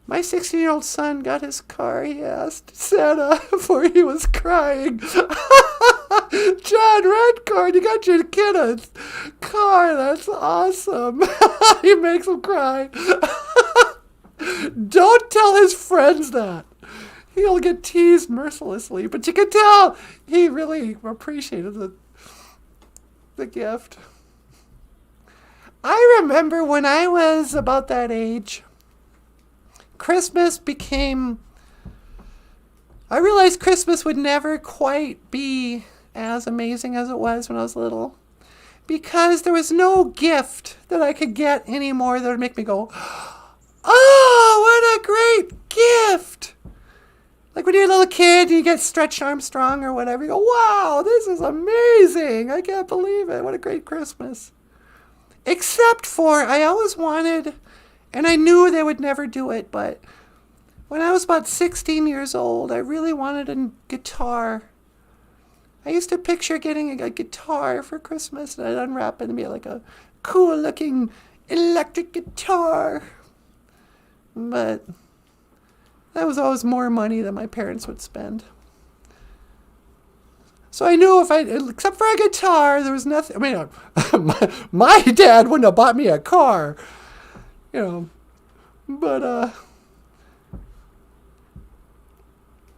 My 16-year-old son got his car. He asked Santa before he was crying. John Redcorn, you got your kid a car. That's awesome. He makes him cry. Don't tell his friends that. He'll get teased mercilessly. But you can tell he really appreciated the gift. I remember when I was about that age, Christmas became... I realized Christmas would never quite be as amazing as it was when I was little, because there was no gift that I could get anymore that would make me go, oh, what a great gift. Like when you're a little kid and you get Stretch Armstrong or whatever, you go, wow, this is amazing. I can't believe it. What a great Christmas. Except for I always wanted, and I knew they would never do it, but when I was about 16 years old, I really wanted a guitar. I used to picture getting a guitar for Christmas, and I'd unwrap it and be like a cool-looking electric guitar. But that was always more money than my parents would spend. So I knew except for a guitar, there was nothing. I mean, my dad wouldn't have bought me a car, but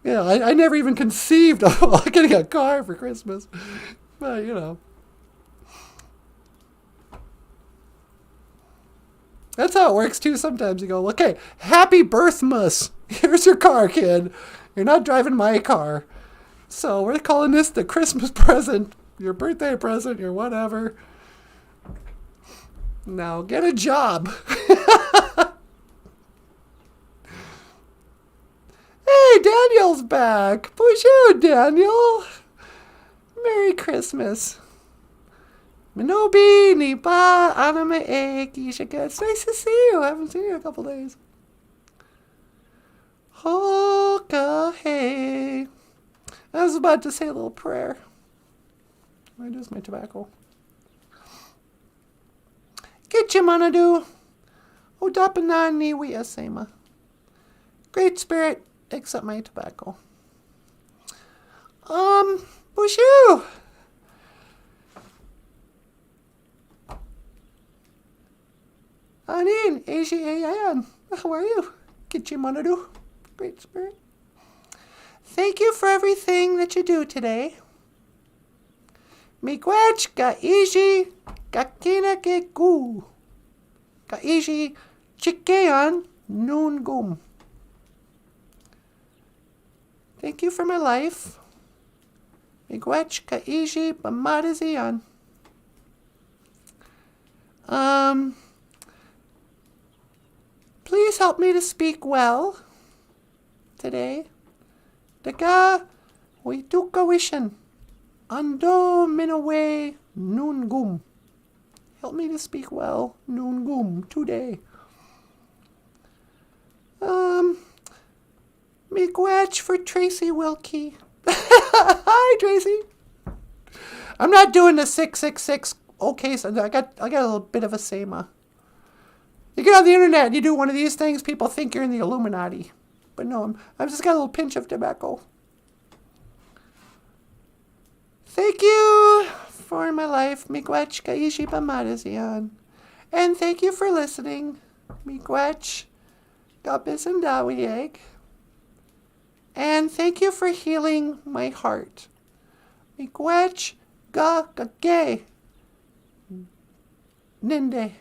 yeah, I never even conceived of getting a car for Christmas. But, that's how it works, too. Sometimes you go, okay, happy birthmas. Here's your car, kid. You're not driving my car. So we're calling this the Christmas present, your birthday present, your whatever. Now get a job. Hey, Daniel's back. BOOZHOO, Daniel. Merry Christmas. Minobi, Niba, Anime, Gishaka. It's nice to see you. I haven't seen you in a couple days. Hoka, hey. I was about to say a little prayer. I just my tobacco. Get you, Manadu. Odapanani Wiasema. Great Spirit, accept my tobacco. BOOZHOO. Anin, Ayan. How are you? Get you, Manadu. Great Spirit. Thank you for everything that you do today. Miigwech ga iji ga kina ke gu. Kaishi chikean nun gum. Thank you for my life. Miigwech kaishi bamadazian. Please help me to speak well today. Daga witukawishan. Ando minawe nun gum. Help me to speak well, nun gum, today. Miigwech for Tracy Wilkie. Hi, Tracy. I'm not doing the 666. Okay, so I got a little bit of a sema. You get on the internet and you do one of these things, people think you're in the Illuminati. But no, I've just got a little pinch of tobacco. Thank you for my life, Miigwech kaishi bamadazian. And thank you for listening, Miigwech gabisandawieg. And thank you for healing my heart. Miigwech gage ninde.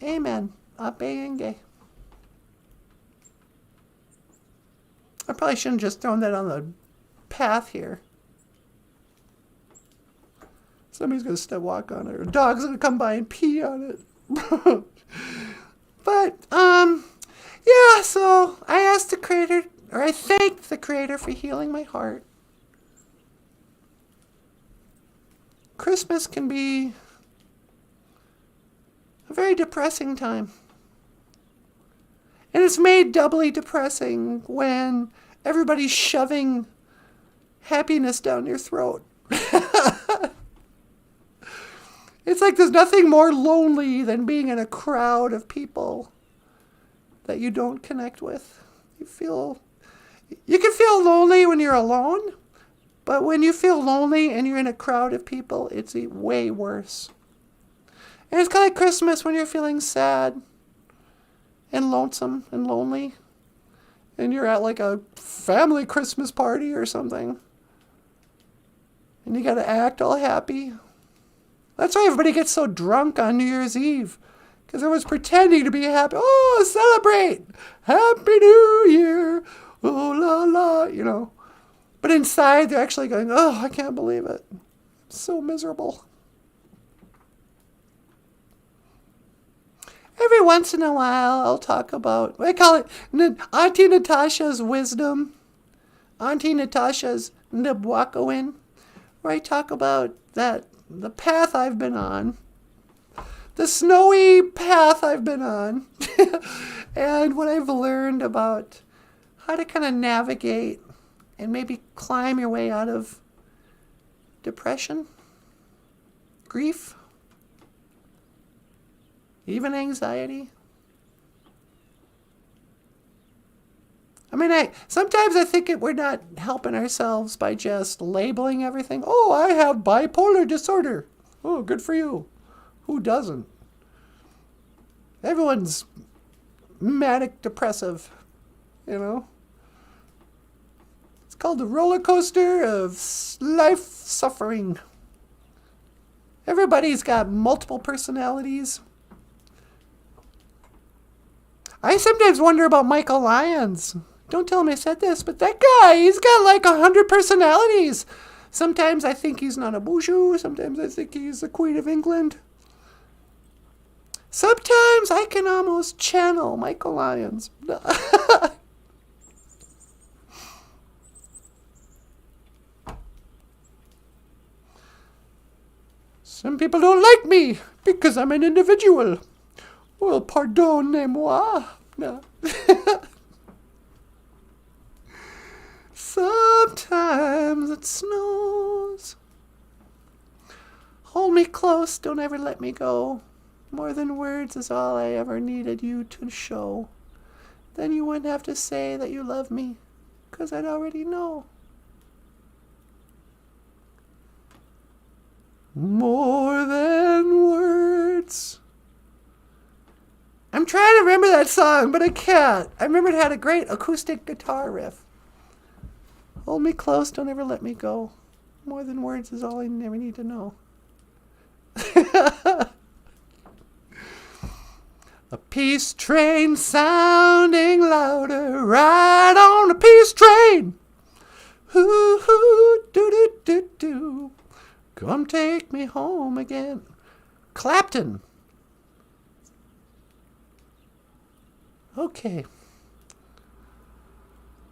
Amen. Apeyenge. I probably shouldn't just thrown that on the path here. Somebody's going to walk on it, or a dog's going to come by and pee on it. But, yeah, so I asked the Creator, or I thanked the Creator for healing my heart. Christmas can be a very depressing time. And it's made doubly depressing when everybody's shoving happiness down your throat. It's like there's nothing more lonely than being in a crowd of people that you don't connect with. You can feel lonely when you're alone, but when you feel lonely and you're in a crowd of people, it's way worse. And it's kind of like Christmas when you're feeling sad and lonesome and lonely, and you're at like a family Christmas party or something, and you got to act all happy. That's why everybody gets so drunk on New Year's Eve, because everyone's pretending to be happy. Oh, celebrate! Happy New Year! Oh, la la, you know. But inside, they're actually going, oh, I can't believe it. I'm so miserable. Every once in a while, I'll talk about, I call it Auntie Natasha's wisdom. Auntie Natasha's Nabwakowin, where I talk about the path I've been on, the snowy path I've been on, and what I've learned about how to kind of navigate and maybe climb your way out of depression, grief, even anxiety. I mean, sometimes I think we're not helping ourselves by just labeling everything. Oh, I have bipolar disorder. Oh, good for you. Who doesn't? Everyone's manic depressive, you know? It's called the roller coaster of life suffering. Everybody's got multiple personalities. I sometimes wonder about Michael Lyons. Don't tell him I said this, but that guy, he's got like 100 personalities. Sometimes I think he's Nanabooozhoo. Sometimes I think he's the Queen of England. Sometimes I can almost channel Michael Lyons. Some people don't like me because I'm an individual. Well, pardonnez-moi. No. Sometimes it snows. Hold me close, don't ever let me go. More than words is all I ever needed you to show. Then you wouldn't have to say that you love me, 'cause I'd already know. More than words. I'm trying to remember that song, but I can't. I remember it had a great acoustic guitar riff. Hold me close, don't ever let me go. More than words is all I never need to know. A peace train sounding louder, ride on a peace train. Hoo hoo, doo doo doo doo. Come take me home again. Clapton. Okay.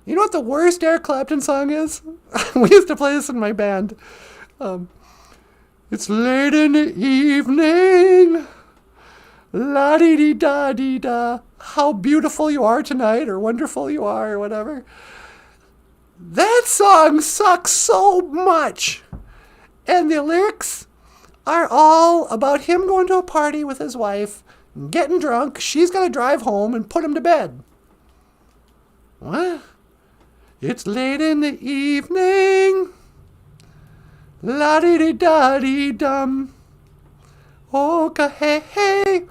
You know what the worst Eric Clapton song is? We used to play this in my band. It's late in the evening. La-dee-dee-da-dee-da. How beautiful you are tonight, or wonderful you are, or whatever. That song sucks so much. And the lyrics are all about him going to a party with his wife, getting drunk. She's going to drive home and put him to bed. What? It's late in the evening. La-dee-dee-da-dee-dum. Oh, hey, hey.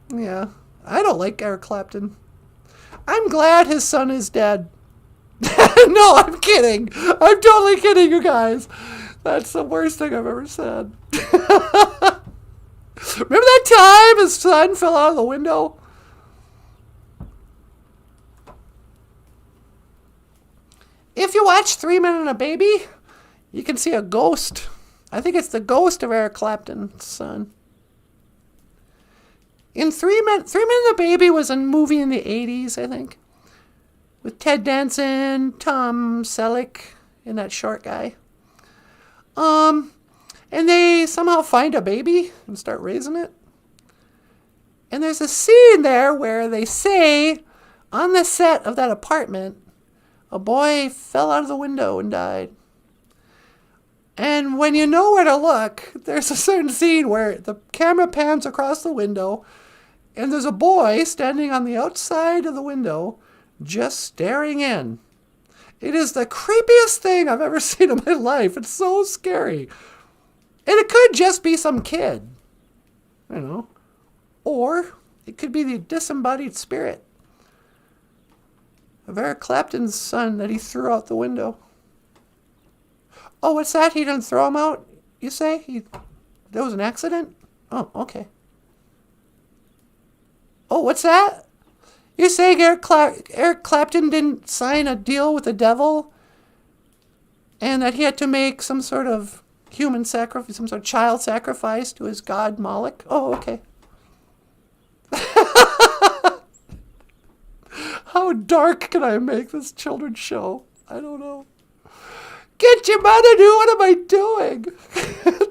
Yeah, I don't like Eric Clapton. I'm glad his son is dead. No, I'm kidding. I'm totally kidding, you guys. That's the worst thing I've ever said. Remember that time his son fell out of the window? If you watch 3 Men and a Baby, you can see a ghost. I think it's the ghost of Eric Clapton's son. In 3 Men and a Baby was a movie in the 80s, I think, with Ted Danson, Tom Selleck, and that short guy. And they somehow find a baby and start raising it. And there's a scene there where they say, on the set of that apartment, a boy fell out of the window and died. And when you know where to look, there's a certain scene where the camera pans across the window, and there's a boy standing on the outside of the window, just staring in. It is the creepiest thing I've ever seen in my life. It's so scary. And it could just be some kid, you know, or it could be the disembodied spirit of Eric Clapton's son that he threw out the window. Oh, what's that? He didn't throw him out, you say? There was an accident? Oh, okay. Oh, what's that? You're saying Eric Clapton didn't sign a deal with the devil and that he had to make some sort of human sacrifice, some sort of child sacrifice to his god Moloch? Oh, okay. How dark can I make this children's show? I don't know. Get your mother, dude. What am I doing?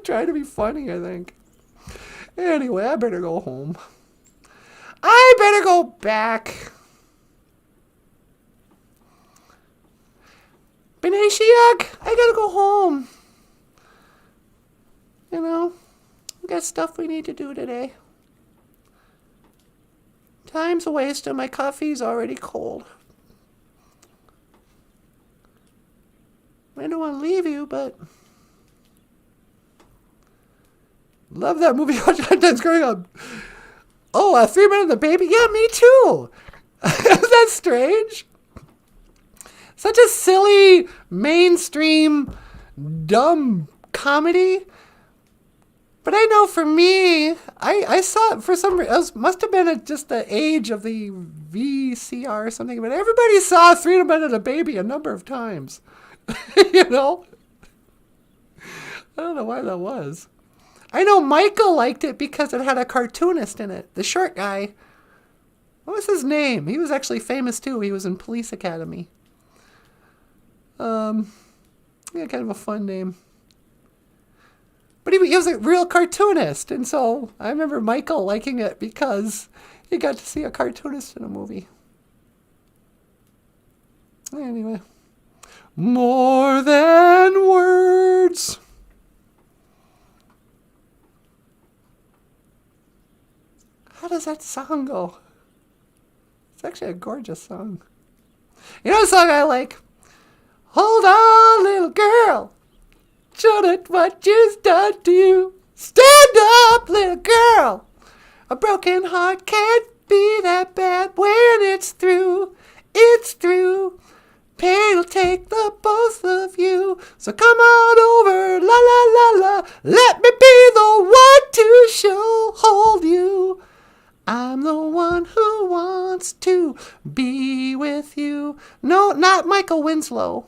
Trying to be funny, I think. Anyway, I better go home. I better go back. B'nai Shiach, I gotta go home. You know, we got stuff we need to do today. Time's a waste and my coffee's already cold. I don't want to leave you, but love that movie 100 times growing up. Oh, 3 Men and a Baby? Yeah, me too. Isn't that strange? Such a silly, mainstream, dumb comedy. But I know for me, I saw it for some reason. It must have been at just the age of the VCR or something. But everybody saw 3 Men and a Baby a number of times. You know? I don't know why that was. I know Michael liked it because it had a cartoonist in it. The short guy. What was his name? He was actually famous too. He was in Police Academy. Yeah, kind of a fun name. But he was a real cartoonist. And so I remember Michael liking it because he got to see a cartoonist in a movie. Anyway. More than words. How does that song go? It's actually a gorgeous song. You know the song I like? Hold on, little girl. Show it what you've done to you. Stand up, little girl. A broken heart can't be that bad when it's through. It's through. Pain will take the both of you. So come on over, la la la la. Let me be the one to hold you. I'm the too. No, not Michael Winslow.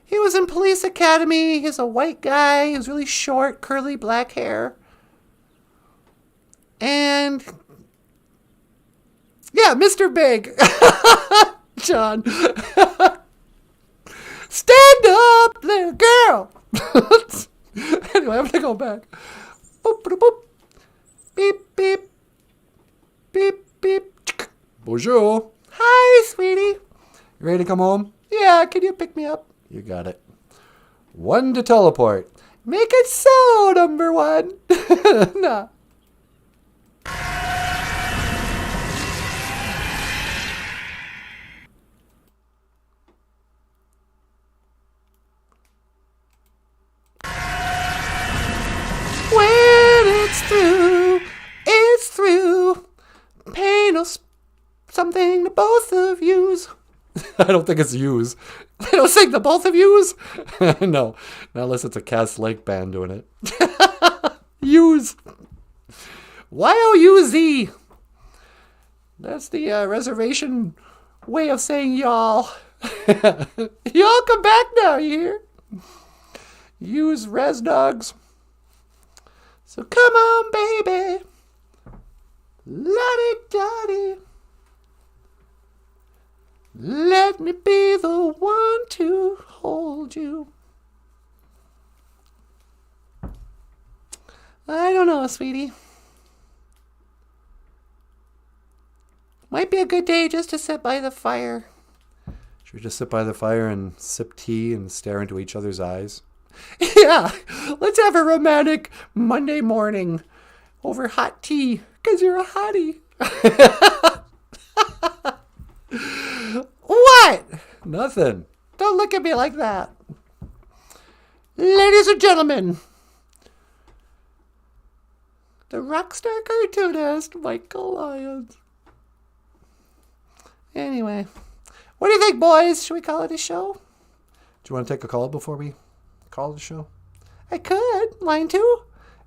He was in Police Academy. He's a white guy. He was really short, curly black hair. And yeah, Mr. Big. John. Stand up, little girl. Anyway, I'm going to go back. Boop, boop, boop. Beep, beep. Beep, beep. Bonjour. Hi, sweetie. You ready to come home? Yeah, can you pick me up? You got it. 1 to teleport. Make it so, number 1. Nah. When it's through. Pain will something to both of yous. I don't think it's use. They don't sing the both of yous? No, not unless it's a Cass Lake band doing it. Use. Y-O-U-Z. That's the reservation way of saying y'all. Y'all come back now, you hear? Use res dogs. So come on, baby. La-di-da-di. Let me be the one to hold you. I don't know, sweetie. Might be a good day just to sit by the fire. Should we just sit by the fire and sip tea and stare into each other's eyes? Yeah, let's have a romantic Monday morning over hot tea, because you're a hottie. What? Nothing. Don't look at me like that. Ladies and gentlemen, the rockstar cartoonist, Michael Lyons. Anyway, what do you think, boys? Should we call it a show? Do you want to take a call before we call the show? I could. Line 2?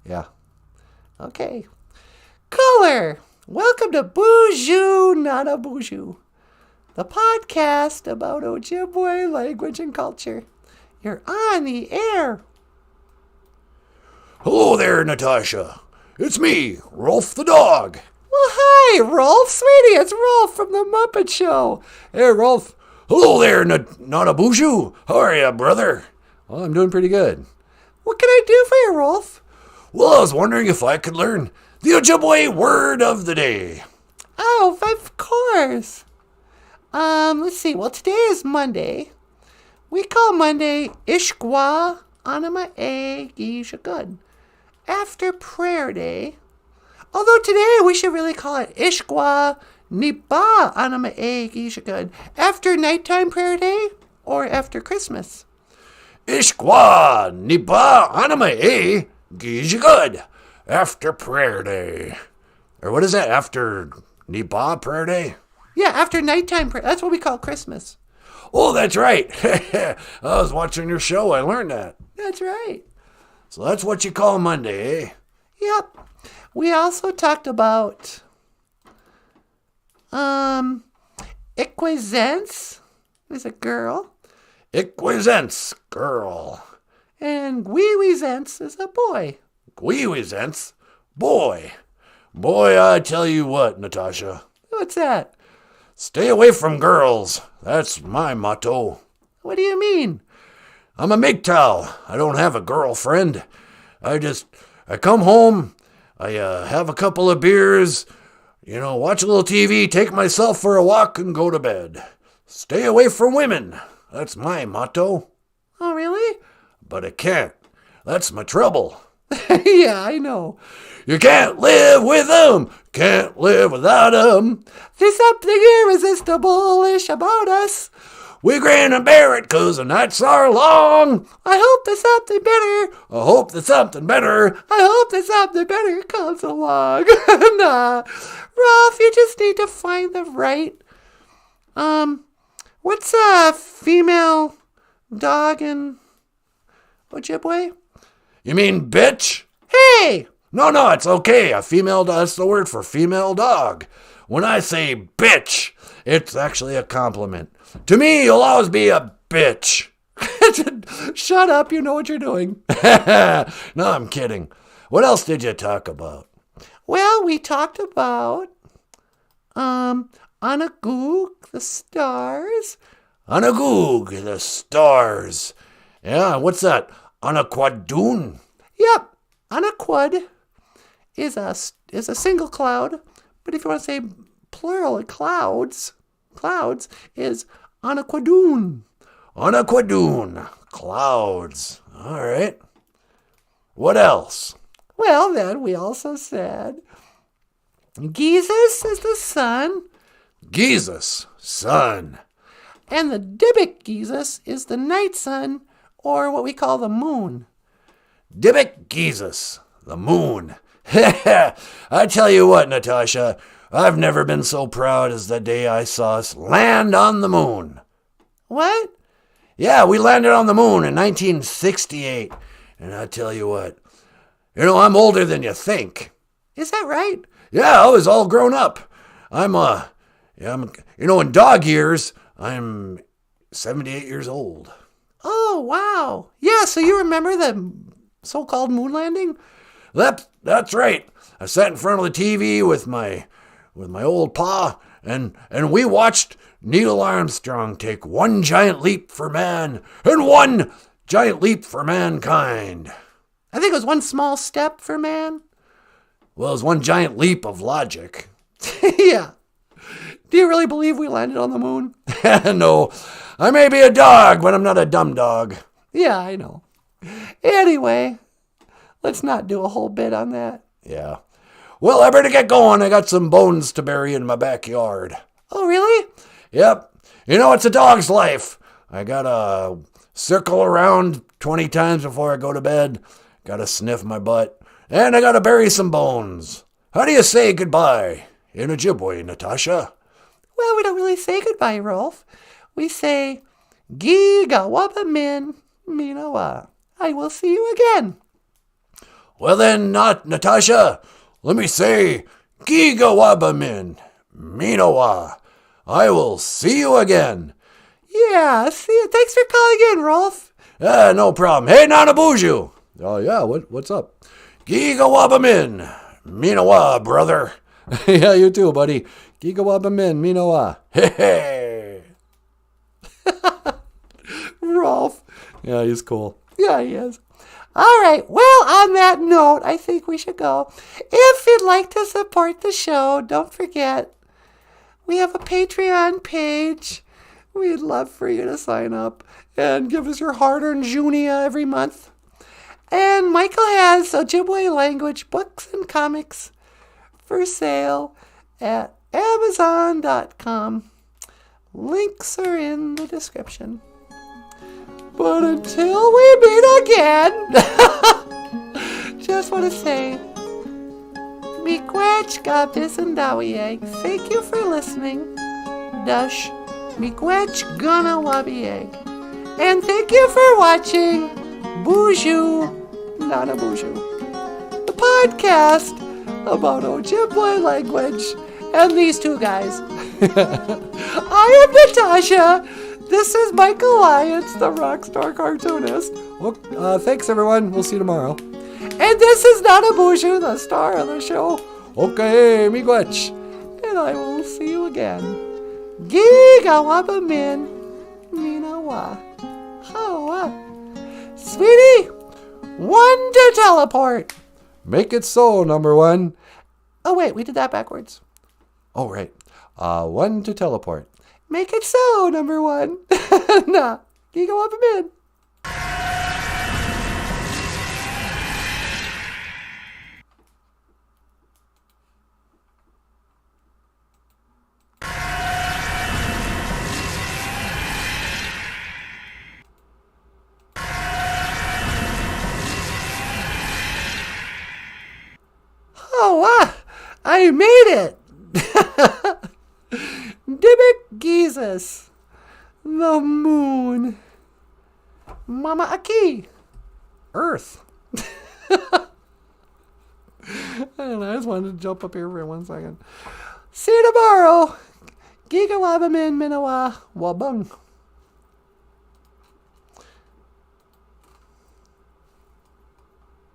Yeah. Okay. Caller, welcome to BOOZHOO NANABOOZHOO, the podcast about Ojibwe language and culture. You're on the air. Hello there, Natasha. It's me, Rolf the dog. Well, hi, Rolf. Sweetie, it's Rolf from the Muppet Show. Hey, Rolf. Hello there, NANABOOZHOO. How are you, brother? Well, I'm doing pretty good. What can I do for you, Rolf? Well, I was wondering if I could learn the Ojibwe word of the day. Oh, of course. Let's see. Well, today is Monday. We call Monday Ishkwa Anama E Gishagud, after prayer day. Although today we should really call it Ishkwa Niba Anama E Gishagud, after nighttime prayer day or after Christmas. Ishkwa Niba Anime Gijigud, after prayer day. Or what is that? After Niba prayer day? Yeah, after nighttime prayer. That's what we call Christmas. Oh, that's right. I was watching your show. I learned that. That's right. So that's what you call Monday, eh? Yep. We also talked about Equizence is a girl. Iquizence, girl. And Gwiwizence is a boy. Gwiwizence, boy. Boy, I tell you what, Natasha. What's that? Stay away from girls. That's my motto. What do you mean? I'm a MGTOW. I don't have a girlfriend. I come home, I have a couple of beers, watch a little TV, take myself for a walk, and go to bed. Stay away from women. That's my motto. Oh, really? But I can't. That's my trouble. Yeah, I know. You can't live with them. Can't live without them. There's something irresistible-ish about us. We grin and bear it 'cause the nights are long. I hope there's something better. I hope that something better. I hope that something better comes along. Nah. Rolf, you just need to find the right... What's a female dog in Ojibwe? You mean bitch? Hey! No, it's okay. A female, that's the word for female dog. When I say bitch, It's actually a compliment. To me, you'll always be a bitch. Shut up, you know what you're doing. No, I'm kidding. What else did you talk about? Well, we talked about, Anagoog, the stars. Anagoog, the stars. Yeah, what's that? Anaquadoon? Yep, Anaquad is a single cloud, but if you want to say plural of clouds is Anaquadoon. Anaquadoon, clouds. All right. What else? Well, then we also said Jesus is the sun. Jesus, sun. And the Dybbuk Jesus is the night sun, or what we call the moon. Dybbuk Jesus, the moon. I tell you what, Natasha, I've never been so proud as the day I saw us land on the moon. What? Yeah, we landed on the moon in 1968. And I tell you what, I'm older than you think. Is that right? Yeah, I was all grown up. I'm in dog years, I'm 78 years old. Oh, wow. Yeah, so you remember the so-called moon landing? That's right. I sat in front of the TV with my old pa, and we watched Neil Armstrong take one giant leap for man and one giant leap for mankind. I think it was one small step for man. Well, it was one giant leap of logic. Yeah. Do you really believe we landed on the moon? No, I may be a dog, but I'm not a dumb dog. Yeah, I know. Anyway, let's not do a whole bit on that. Yeah. Well, I better get going. I got some bones to bury in my backyard. Oh, really? Yep. It's a dog's life. I gotta circle around 20 times before I go to bed. Gotta sniff my butt. And I gotta bury some bones. How do you say goodbye in Ojibwe, Natasha? Well, we don't really say goodbye, Rolf. We say, Gigawabamin Minawa. I will see you again. Well then, not Natasha. Let me say, Gigawabamin Minawa. I will see you again. Yeah, see you. Thanks for calling in, Rolf. No problem. Hey, Nanaboozhoo. Oh, yeah, what's up? Gigawabamin Minawa, brother. Yeah, you too, buddy. Gigawabamin Minawa. Hey. Rolf. Yeah, he's cool. Yeah, he is. All right. Well, on that note, I think we should go. If you'd like to support the show, don't forget, we have a Patreon page. We'd love for you to sign up and give us your hard-earned Junia every month. And Michael has Ojibwe language books and comics for sale at Amazon.com. Links are in the description. But until we meet again, just want to say, Miigwech Gabisandawieg. Thank you for listening. Dush. Miigwech Ganawabieg. And thank you for watching BOOZHOO NANABOOZHOO, the podcast about Ojibwe language and these two guys. I am Natasha. This is Michael Lyons, the rock star cartoonist. Well, thanks, everyone. We'll see you tomorrow. And this is NANABOOZHOO, the star of the show. Okay, miigwech. And I will see you again. Gigawabamin Minawa. Hawa. Sweetie, one to teleport. Make it so, number one. Oh, wait, we did that backwards. Oh, right. One to teleport. Make it so, number one. Nah, Gigawabamin. Oh, wow. I made it. Dybbuk Jesus. The moon. Mama Aki. Earth. I don't know. I just wanted to jump up here for 1 second. See you tomorrow. Gigawabamin Minawa Wabung.